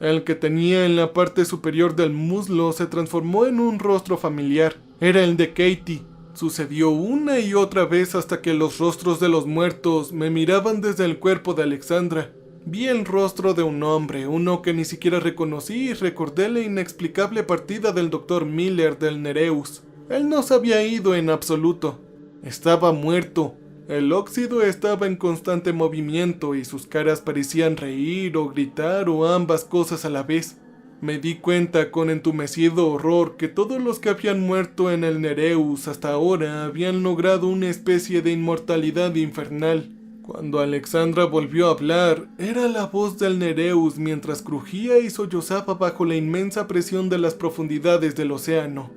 A: El que tenía en la parte superior del muslo se transformó en un rostro familiar. Era el de Katie. Sucedió una y otra vez hasta que los rostros de los muertos me miraban desde el cuerpo de Alexandra. Vi el rostro de un hombre, uno que ni siquiera reconocí, y recordé la inexplicable partida del Dr. Miller del Nereus. Él no se había ido en absoluto. Estaba muerto. El óxido estaba en constante movimiento y sus caras parecían reír o gritar o ambas cosas a la vez. Me di cuenta con entumecido horror que todos los que habían muerto en el Nereus hasta ahora habían logrado una especie de inmortalidad infernal. Cuando Alexandra volvió a hablar, era la voz del Nereus mientras crujía y sollozaba bajo la inmensa presión de las profundidades del océano.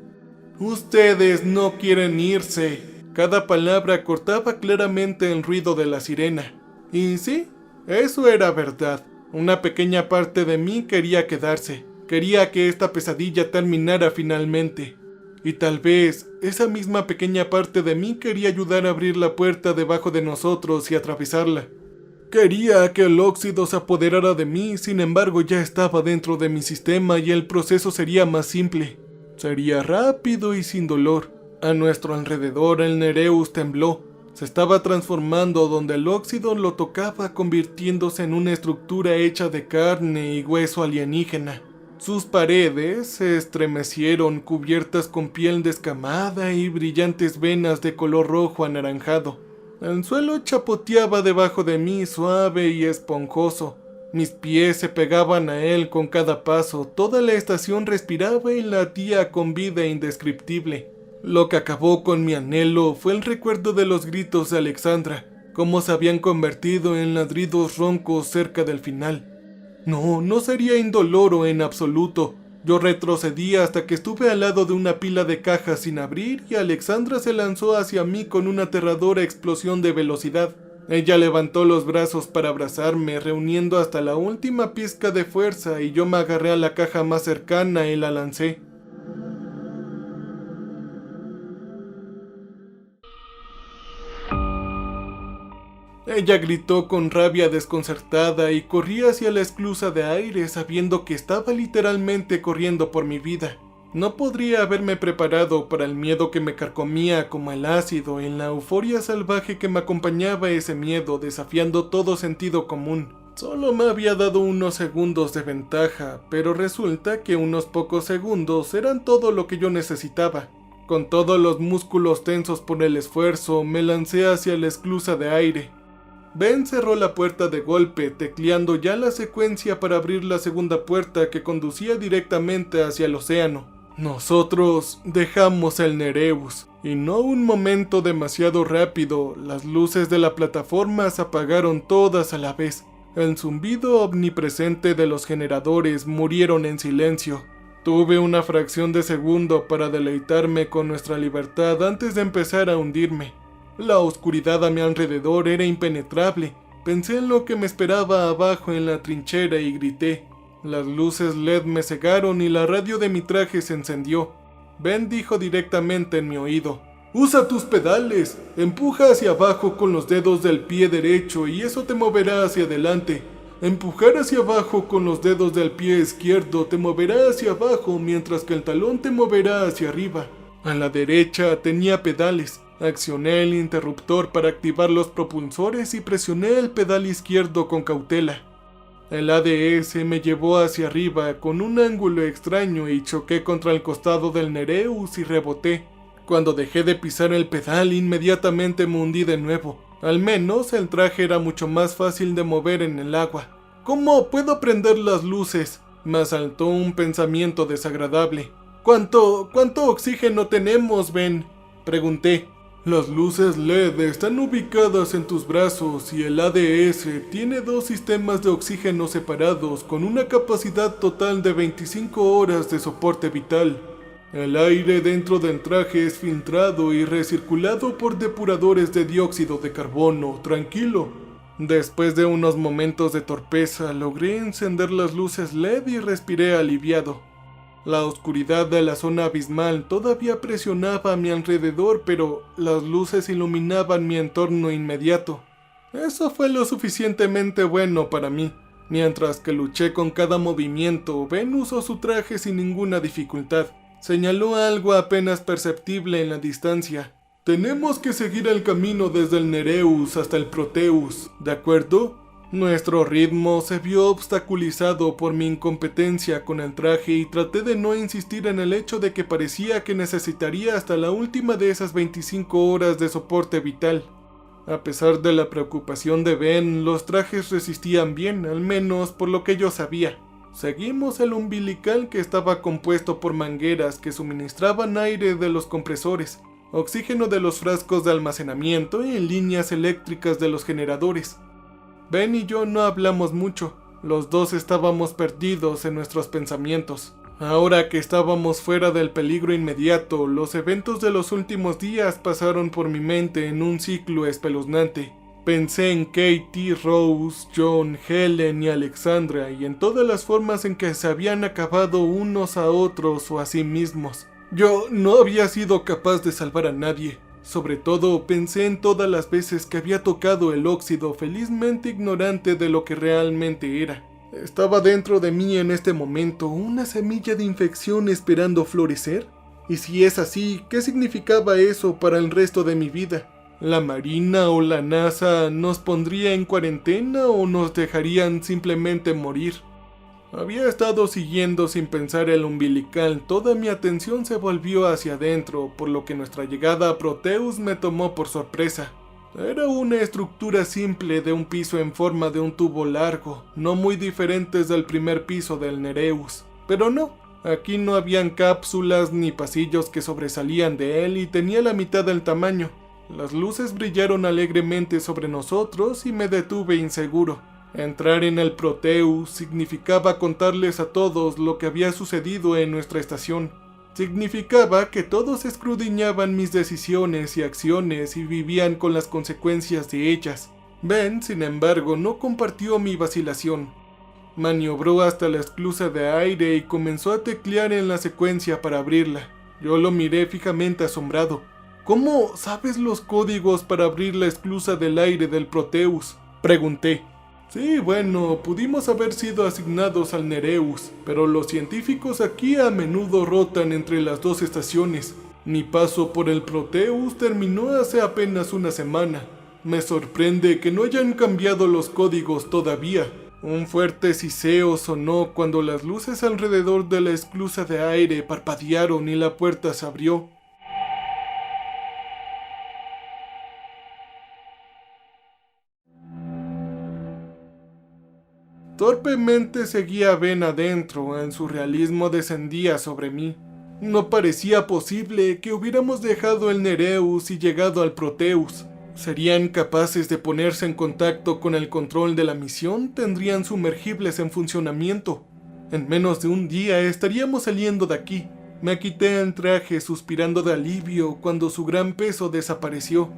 A: «Ustedes no quieren irse». Cada palabra cortaba claramente el ruido de la sirena. Y sí, eso era verdad. Una pequeña parte de mí quería quedarse. Quería que esta pesadilla terminara finalmente. Y tal vez esa misma pequeña parte de mí quería ayudar a abrir la puerta debajo de nosotros y atravesarla. Quería que el óxido se apoderara de mí, sin embargo ya estaba dentro de mi sistema y el proceso sería más simple. Sería rápido y sin dolor. A nuestro alrededor el Nereus tembló. Se estaba transformando donde el óxido lo tocaba, convirtiéndose en una estructura hecha de carne y hueso alienígena. Sus paredes se estremecieron, cubiertas con piel descamada y brillantes venas de color rojo anaranjado. El suelo chapoteaba debajo de mí, suave y esponjoso. Mis pies se pegaban a él con cada paso. Toda la estación respiraba y latía con vida indescriptible. Lo que acabó con mi anhelo fue el recuerdo de los gritos de Alexandra, cómo se habían convertido en ladridos roncos cerca del final. No sería indoloro en absoluto. Yo retrocedí hasta que estuve al lado de una pila de cajas sin abrir y Alexandra se lanzó hacia mí con una aterradora explosión de velocidad. Ella levantó los brazos para abrazarme, reuniendo hasta la última pizca de fuerza, y yo me agarré a la caja más cercana y la lancé. Ella gritó con rabia desconcertada y corrí hacia la esclusa de aire sabiendo que estaba literalmente corriendo por mi vida. No podría haberme preparado para el miedo que me carcomía como el ácido, en la euforia salvaje que me acompañaba ese miedo, desafiando todo sentido común. Solo me había dado unos segundos de ventaja, pero resulta que unos pocos segundos eran todo lo que yo necesitaba. Con todos los músculos tensos por el esfuerzo, me lancé hacia la esclusa de aire. Ben cerró la puerta de golpe, tecleando ya la secuencia para abrir la segunda puerta que conducía directamente hacia el océano. Nosotros dejamos el Nereus, y no un momento demasiado rápido, las luces de la plataforma se apagaron todas a la vez. El zumbido omnipresente de los generadores murieron en silencio. Tuve una fracción de segundo para deleitarme con nuestra libertad antes de empezar a hundirme. La oscuridad a mi alrededor era impenetrable. Pensé en lo que me esperaba abajo en la trinchera y grité. Las luces LED me cegaron y la radio de mi traje se encendió. Ben dijo directamente en mi oído: «Usa tus pedales, empuja hacia abajo con los dedos del pie derecho y eso te moverá hacia adelante. Empujar hacia abajo con los dedos del pie izquierdo te moverá hacia abajo mientras que el talón te moverá hacia arriba». A la derecha tenía pedales. Accioné el interruptor para activar los propulsores y presioné el pedal izquierdo con cautela. El ADS me llevó hacia arriba con un ángulo extraño y choqué contra el costado del Nereus y reboté. Cuando dejé de pisar el pedal, inmediatamente me hundí de nuevo. Al menos el traje era mucho más fácil de mover en el agua. «¿Cómo puedo prender las luces?», Me asaltó un pensamiento desagradable. ¿Cuánto oxígeno tenemos, Ben?, pregunté. Las luces LED están ubicadas en tus brazos y el ADS tiene 2 sistemas de oxígeno separados con una capacidad total de 25 horas de soporte vital. El aire dentro del traje es filtrado y recirculado por depuradores de dióxido de carbono. Tranquilo. Después de unos momentos de torpeza, logré encender las luces LED y respiré aliviado. La oscuridad de la zona abismal todavía presionaba a mi alrededor, pero las luces iluminaban mi entorno inmediato. Eso fue lo suficientemente bueno para mí. Mientras que luché con cada movimiento, Ben usó su traje sin ninguna dificultad. Señaló algo apenas perceptible en la distancia. Tenemos que seguir el camino desde el Nereus hasta el Proteus, ¿de acuerdo? Nuestro ritmo se vio obstaculizado por mi incompetencia con el traje y traté de no insistir en el hecho de que parecía que necesitaría hasta la última de esas 25 horas de soporte vital. A pesar de la preocupación de Ben, los trajes resistían bien, al menos por lo que yo sabía. Seguimos el umbilical, que estaba compuesto por mangueras que suministraban aire de los compresores, oxígeno de los frascos de almacenamiento y líneas eléctricas de los generadores. Ben y yo no hablamos mucho, los dos estábamos perdidos en nuestros pensamientos. Ahora que estábamos fuera del peligro inmediato, los eventos de los últimos días pasaron por mi mente en un ciclo espeluznante. Pensé en Katie, Rose, John, Helen y Alexandra y en todas las formas en que se habían acabado unos a otros o a sí mismos. Yo no había sido capaz de salvar a nadie. Sobre todo pensé en todas las veces que había tocado el óxido, felizmente ignorante de lo que realmente era. ¿Estaba dentro de mí en este momento una semilla de infección esperando florecer? Y si es así, ¿qué significaba eso para el resto de mi vida? ¿La Marina o la NASA nos pondría en cuarentena o nos dejarían simplemente morir? Había estado siguiendo sin pensar el umbilical. Toda mi atención se volvió hacia adentro, por lo que nuestra llegada a Proteus me tomó por sorpresa. Era una estructura simple de un piso en forma de un tubo largo, no muy diferentes del primer piso del Nereus. Pero no, aquí no habían cápsulas ni pasillos que sobresalían de él y tenía la mitad del tamaño. Las luces brillaron alegremente sobre nosotros y me detuve inseguro. Entrar en el Proteus significaba contarles a todos lo que había sucedido en nuestra estación. Significaba que todos escudriñaban mis decisiones y acciones y vivían con las consecuencias de ellas. Ben, sin embargo, no compartió mi vacilación. Maniobró hasta la esclusa de aire y comenzó a teclear en la secuencia para abrirla. Yo lo miré fijamente asombrado. ¿Cómo sabes los códigos para abrir la esclusa del aire del Proteus?, pregunté. Sí, bueno, pudimos haber sido asignados al Nereus, pero los científicos aquí a menudo rotan entre las 2 estaciones. Mi paso por el Proteus terminó hace apenas una semana. Me sorprende que no hayan cambiado los códigos todavía. Un fuerte siseo sonó cuando las luces alrededor de la esclusa de aire parpadearon y la puerta se abrió. Torpemente seguía a Ben adentro, el surrealismo descendía sobre mí. No parecía posible que hubiéramos dejado el Nereus y llegado al Proteus. ¿Serían capaces de ponerse en contacto con el control de la misión? ¿Tendrían sumergibles en funcionamiento? En menos de un día estaríamos saliendo de aquí. Me quité el traje suspirando de alivio cuando su gran peso desapareció.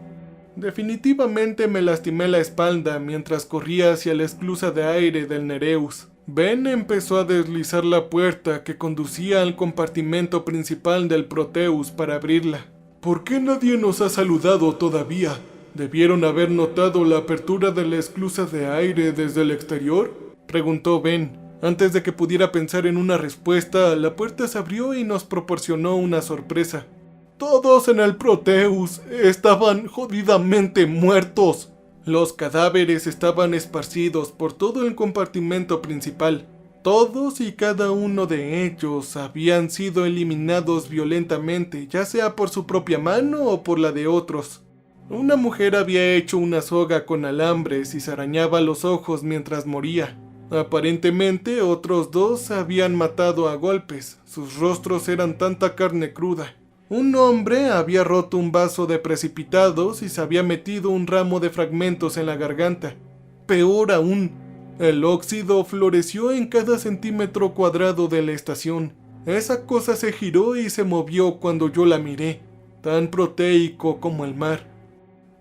A: Definitivamente me lastimé la espalda mientras corría hacia la esclusa de aire del Nereus. Ben empezó a deslizar la puerta que conducía al compartimento principal del Proteus para abrirla. ¿Por qué nadie nos ha saludado todavía? ¿Debieron haber notado la apertura de la esclusa de aire desde el exterior?, preguntó Ben. Antes de que pudiera pensar en una respuesta, la puerta se abrió y nos proporcionó una sorpresa. Todos en el Proteus estaban jodidamente muertos. Los cadáveres estaban esparcidos por todo el compartimento principal. Todos y cada uno de ellos habían sido eliminados violentamente, ya sea por su propia mano o por la de otros. Una mujer había hecho una soga con alambres y se arañaba los ojos mientras moría. Aparentemente otros dos se habían matado a golpes, sus rostros eran tanta carne cruda. Un hombre había roto un vaso de precipitados y se había metido un ramo de fragmentos en la garganta. Peor aún, el óxido floreció en cada centímetro cuadrado de la estación. Esa cosa se giró y se movió cuando yo la miré, tan proteico como el mar.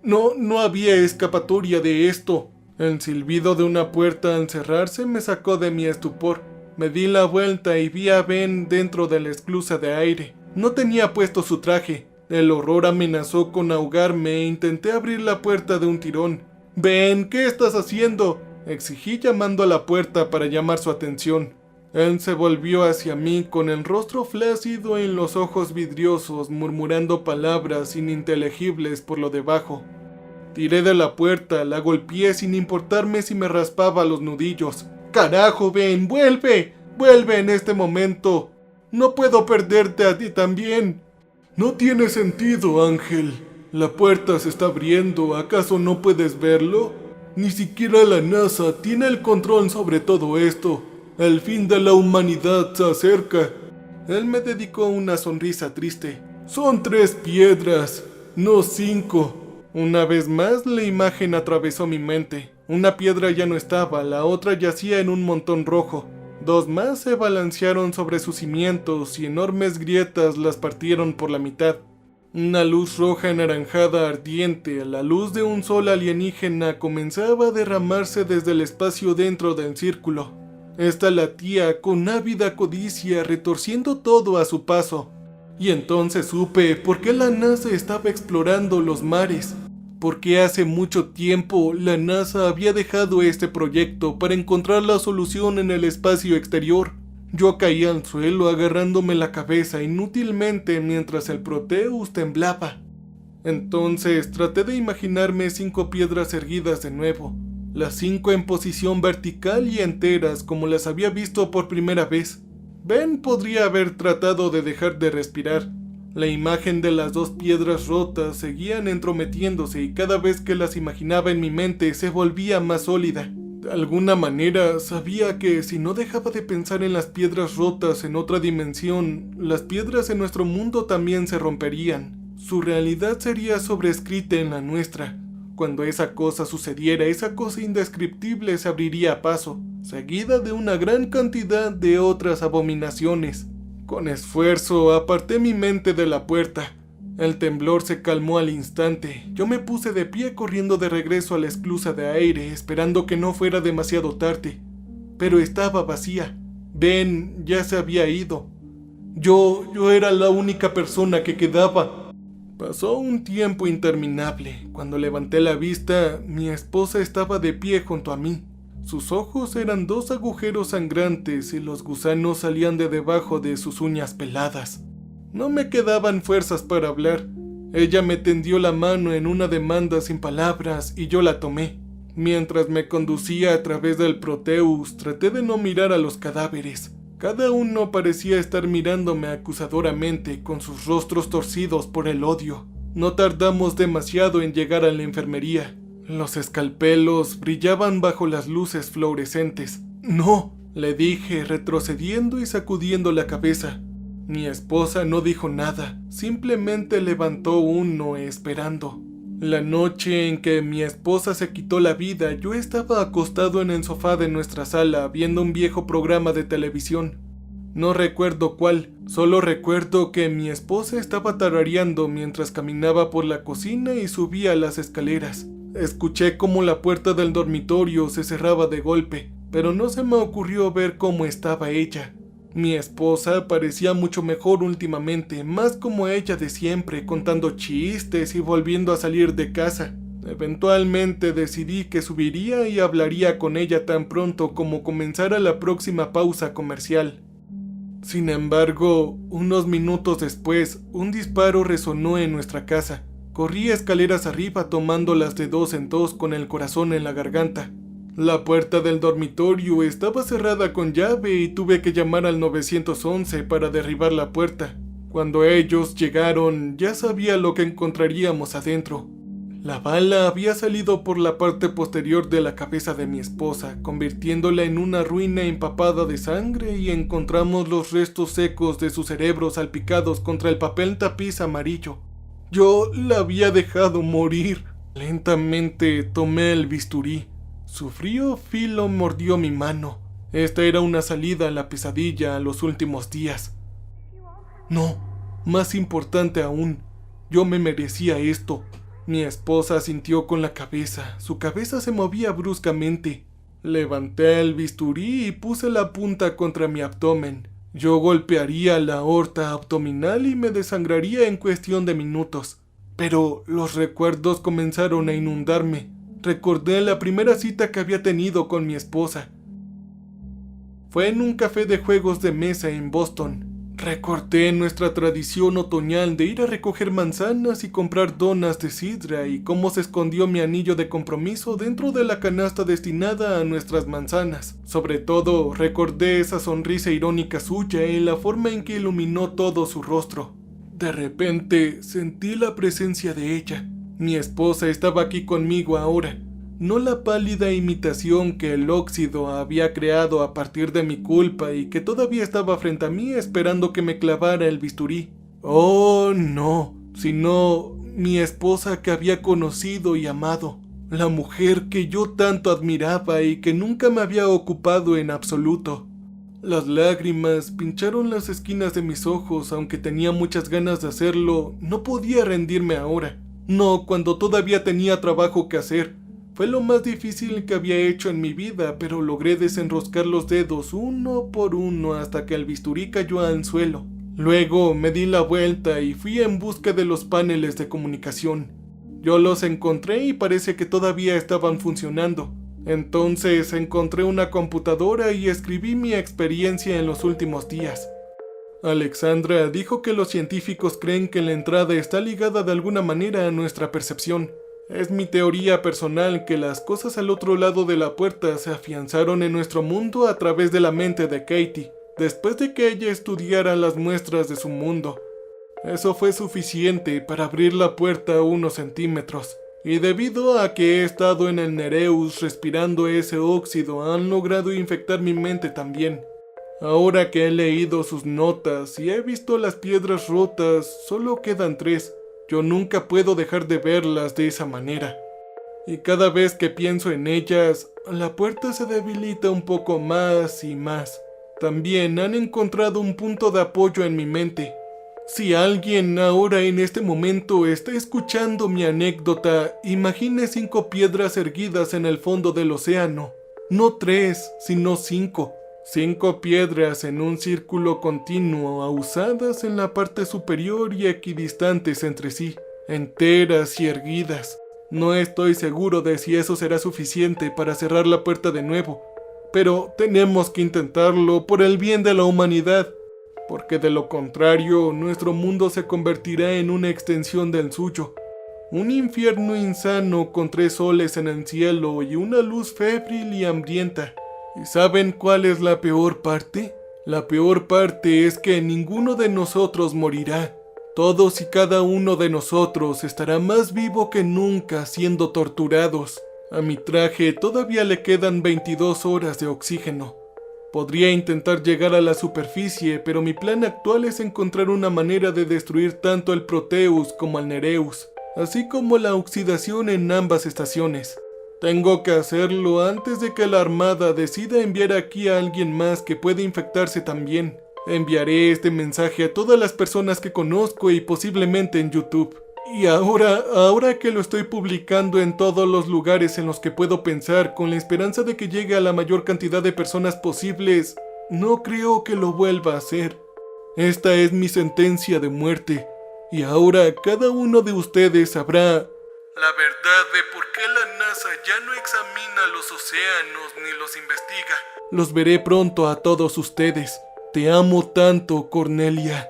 A: No había escapatoria de esto. El silbido de una puerta al cerrarse me sacó de mi estupor. Me di la vuelta y vi a Ben dentro de la esclusa de aire. No tenía puesto su traje. El horror amenazó con ahogarme e intenté abrir la puerta de un tirón. «Ben, ¿qué estás haciendo?», exigí llamando a la puerta para llamar su atención. Él se volvió hacia mí con el rostro flácido y los ojos vidriosos, murmurando palabras ininteligibles por lo debajo. Tiré de la puerta, la golpeé sin importarme si me raspaba los nudillos. «¡Carajo, Ben! ¡Vuelve! ¡Vuelve en este momento! ¡No puedo perderte a ti también!». «No tiene sentido, Ángel. La puerta se está abriendo. ¿Acaso no puedes verlo? Ni siquiera la NASA tiene el control sobre todo esto. El fin de la humanidad se acerca». Él me dedicó una sonrisa triste. «Son 3 piedras, no 5. Una vez más la imagen atravesó mi mente. Una piedra ya no estaba, la otra yacía en un montón rojo. 2 más se balancearon sobre sus cimientos y enormes grietas las partieron por la mitad. Una luz roja anaranjada ardiente, la luz de un sol alienígena, comenzaba a derramarse desde el espacio dentro del círculo. Esta latía con ávida codicia, retorciendo todo a su paso. Y entonces supe por qué la NASA estaba explorando los mares. Porque hace mucho tiempo la NASA había dejado este proyecto para encontrar la solución en el espacio exterior. Yo caí al suelo agarrándome la cabeza inútilmente mientras el Proteus temblaba. Entonces traté de imaginarme 5 piedras erguidas de nuevo, las 5 en posición vertical y enteras como las había visto por primera vez. Ben podría haber tratado de dejar de respirar. La imagen de las 2 piedras rotas seguían entrometiéndose y cada vez que las imaginaba en mi mente se volvía más sólida. De alguna manera sabía que si no dejaba de pensar en las piedras rotas en otra dimensión, las piedras en nuestro mundo también se romperían. Su realidad sería sobrescrita en la nuestra. Cuando esa cosa sucediera, esa cosa indescriptible se abriría paso, seguida de una gran cantidad de otras abominaciones. Con esfuerzo aparté mi mente de la puerta. El temblor se calmó al instante. Yo me puse de pie corriendo de regreso a la esclusa de aire, esperando que no fuera demasiado tarde. Pero estaba vacía. Ben ya se había ido. Yo era la única persona que quedaba. Pasó un tiempo interminable. Cuando levanté la vista, mi esposa estaba de pie junto a mí. Sus ojos eran 2 agujeros sangrantes y los gusanos salían de debajo de sus uñas peladas. No me quedaban fuerzas para hablar. Ella me tendió la mano en una demanda sin palabras y yo la tomé. Mientras me conducía a través del Proteus, traté de no mirar a los cadáveres. Cada uno parecía estar mirándome acusadoramente con sus rostros torcidos por el odio. No tardamos demasiado en llegar a la enfermería. Los escalpelos brillaban bajo las luces fluorescentes. «No», le dije, retrocediendo y sacudiendo la cabeza. Mi esposa no dijo nada, simplemente levantó uno esperando. La noche en que mi esposa se quitó la vida, yo estaba acostado en el sofá de nuestra sala viendo un viejo programa de televisión. No recuerdo cuál, solo recuerdo que mi esposa estaba tarareando mientras caminaba por la cocina y subía las escaleras. Escuché cómo la puerta del dormitorio se cerraba de golpe, pero no se me ocurrió ver cómo estaba ella. Mi esposa parecía mucho mejor últimamente, más como ella de siempre, contando chistes y volviendo a salir de casa. Eventualmente decidí que subiría y hablaría con ella tan pronto como comenzara la próxima pausa comercial. Sin embargo, unos minutos después, un disparo resonó en nuestra casa. Corrí escaleras arriba tomándolas de 2 en 2 con el corazón en la garganta. La puerta del dormitorio estaba cerrada con llave y tuve que llamar al 911 para derribar la puerta. Cuando ellos llegaron, ya sabía lo que encontraríamos adentro. La bala había salido por la parte posterior de la cabeza de mi esposa, convirtiéndola en una ruina empapada de sangre, y encontramos los restos secos de su cerebro salpicados contra el papel tapiz amarillo. Yo la había dejado morir. Lentamente tomé el bisturí. Su frío filo mordió mi mano. Esta era una salida a la pesadilla a los últimos días. No, más importante aún, yo me merecía esto. Mi esposa asintió con la cabeza. Su cabeza se movía bruscamente. Levanté el bisturí y puse la punta contra mi abdomen. Yo golpearía la aorta abdominal y me desangraría en cuestión de minutos. Pero los recuerdos comenzaron a inundarme. Recordé la primera cita que había tenido con mi esposa. Fue en un café de juegos de mesa en Boston. Recordé nuestra tradición otoñal de ir a recoger manzanas y comprar donas de sidra, y cómo se escondió mi anillo de compromiso dentro de la canasta destinada a nuestras manzanas. Sobre todo, recordé esa sonrisa irónica suya y la forma en que iluminó todo su rostro. De repente, sentí la presencia de ella. Mi esposa estaba aquí conmigo ahora. No la pálida imitación que el óxido había creado a partir de mi culpa y que todavía estaba frente a mí esperando que me clavara el bisturí. Oh, no, sino mi esposa que había conocido y amado. La mujer que yo tanto admiraba y que nunca me había ocupado en absoluto. Las lágrimas pincharon las esquinas de mis ojos. Aunque tenía muchas ganas de hacerlo, no podía rendirme ahora. No, cuando todavía tenía trabajo que hacer. Fue lo más difícil que había hecho en mi vida, pero logré desenroscar los dedos uno por uno hasta que el bisturí cayó al suelo. Luego me di la vuelta y fui en busca de los paneles de comunicación. Yo los encontré y parece que todavía estaban funcionando. Entonces encontré una computadora y escribí mi experiencia en los últimos días. Alexandra dijo que los científicos creen que la entrada está ligada de alguna manera a nuestra percepción. Es mi teoría personal que las cosas al otro lado de la puerta se afianzaron en nuestro mundo a través de la mente de Katie, después de que ella estudiara las muestras de su mundo. Eso fue suficiente para abrir la puerta unos centímetros, y debido a que he estado en el Nereus respirando ese óxido, han logrado infectar mi mente también. Ahora que he leído sus notas y he visto las piedras rotas, solo quedan 3. Yo nunca puedo dejar de verlas de esa manera. Y cada vez que pienso en ellas, la puerta se debilita un poco más y más. También han encontrado un punto de apoyo en mi mente. Si alguien ahora en este momento está escuchando mi anécdota, imagine 5 piedras erguidas en el fondo del océano. No 3, sino 5. 5 piedras en un círculo continuo, ahuzadas en la parte superior y equidistantes entre sí, enteras y erguidas. No estoy seguro de si eso será suficiente para cerrar la puerta de nuevo, pero tenemos que intentarlo por el bien de la humanidad, porque de lo contrario, nuestro mundo se convertirá en una extensión del suyo. Un infierno insano con 3 soles en el cielo y una luz febril y hambrienta. ¿Y saben cuál es la peor parte? La peor parte es que ninguno de nosotros morirá. Todos y cada uno de nosotros estará más vivo que nunca siendo torturados. A mi traje todavía le quedan 22 horas de oxígeno. Podría intentar llegar a la superficie, pero mi plan actual es encontrar una manera de destruir tanto el Proteus como al Nereus, así como la oxidación en ambas estaciones. Tengo que hacerlo antes de que la Armada decida enviar aquí a alguien más que pueda infectarse también. Enviaré este mensaje a todas las personas que conozco y posiblemente en YouTube. Y ahora que lo estoy publicando en todos los lugares en los que puedo pensar, con la esperanza de que llegue a la mayor cantidad de personas posibles, no creo que lo vuelva a hacer. Esta es mi sentencia de muerte. Y ahora cada uno de ustedes sabrá la verdad de por qué la NASA ya no examina los océanos ni los investiga. Los veré pronto a todos ustedes. Te amo tanto, Cornelia.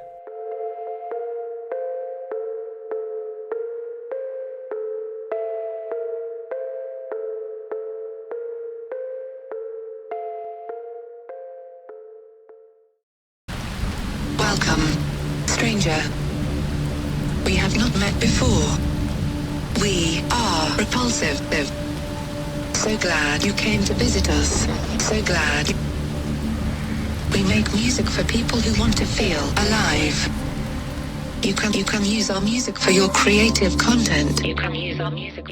B: Welcome, stranger. We have not met before. We are repulsive. So glad you came to visit us. So glad. We make music for people who want to feel alive. You can use our music for your creative content. You can use our music.